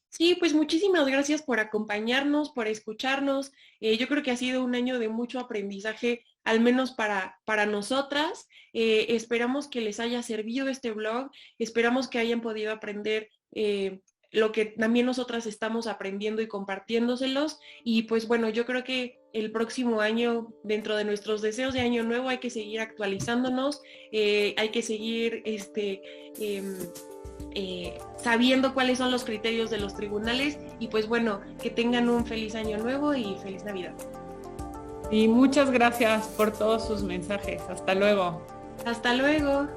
Sí, pues muchísimas gracias por acompañarnos, por escucharnos. Yo creo que ha sido un año de mucho aprendizaje, al menos para nosotras. Esperamos que les haya servido este blog, esperamos que hayan podido aprender lo que también nosotras estamos aprendiendo y compartiéndoselos. Y pues bueno, yo creo que el próximo año, dentro de nuestros deseos de año nuevo, hay que seguir actualizándonos, hay que seguir sabiendo cuáles son los criterios de los tribunales, y pues bueno, que tengan un feliz año nuevo y feliz Navidad. Y muchas gracias por todos sus mensajes. Hasta luego. Hasta luego.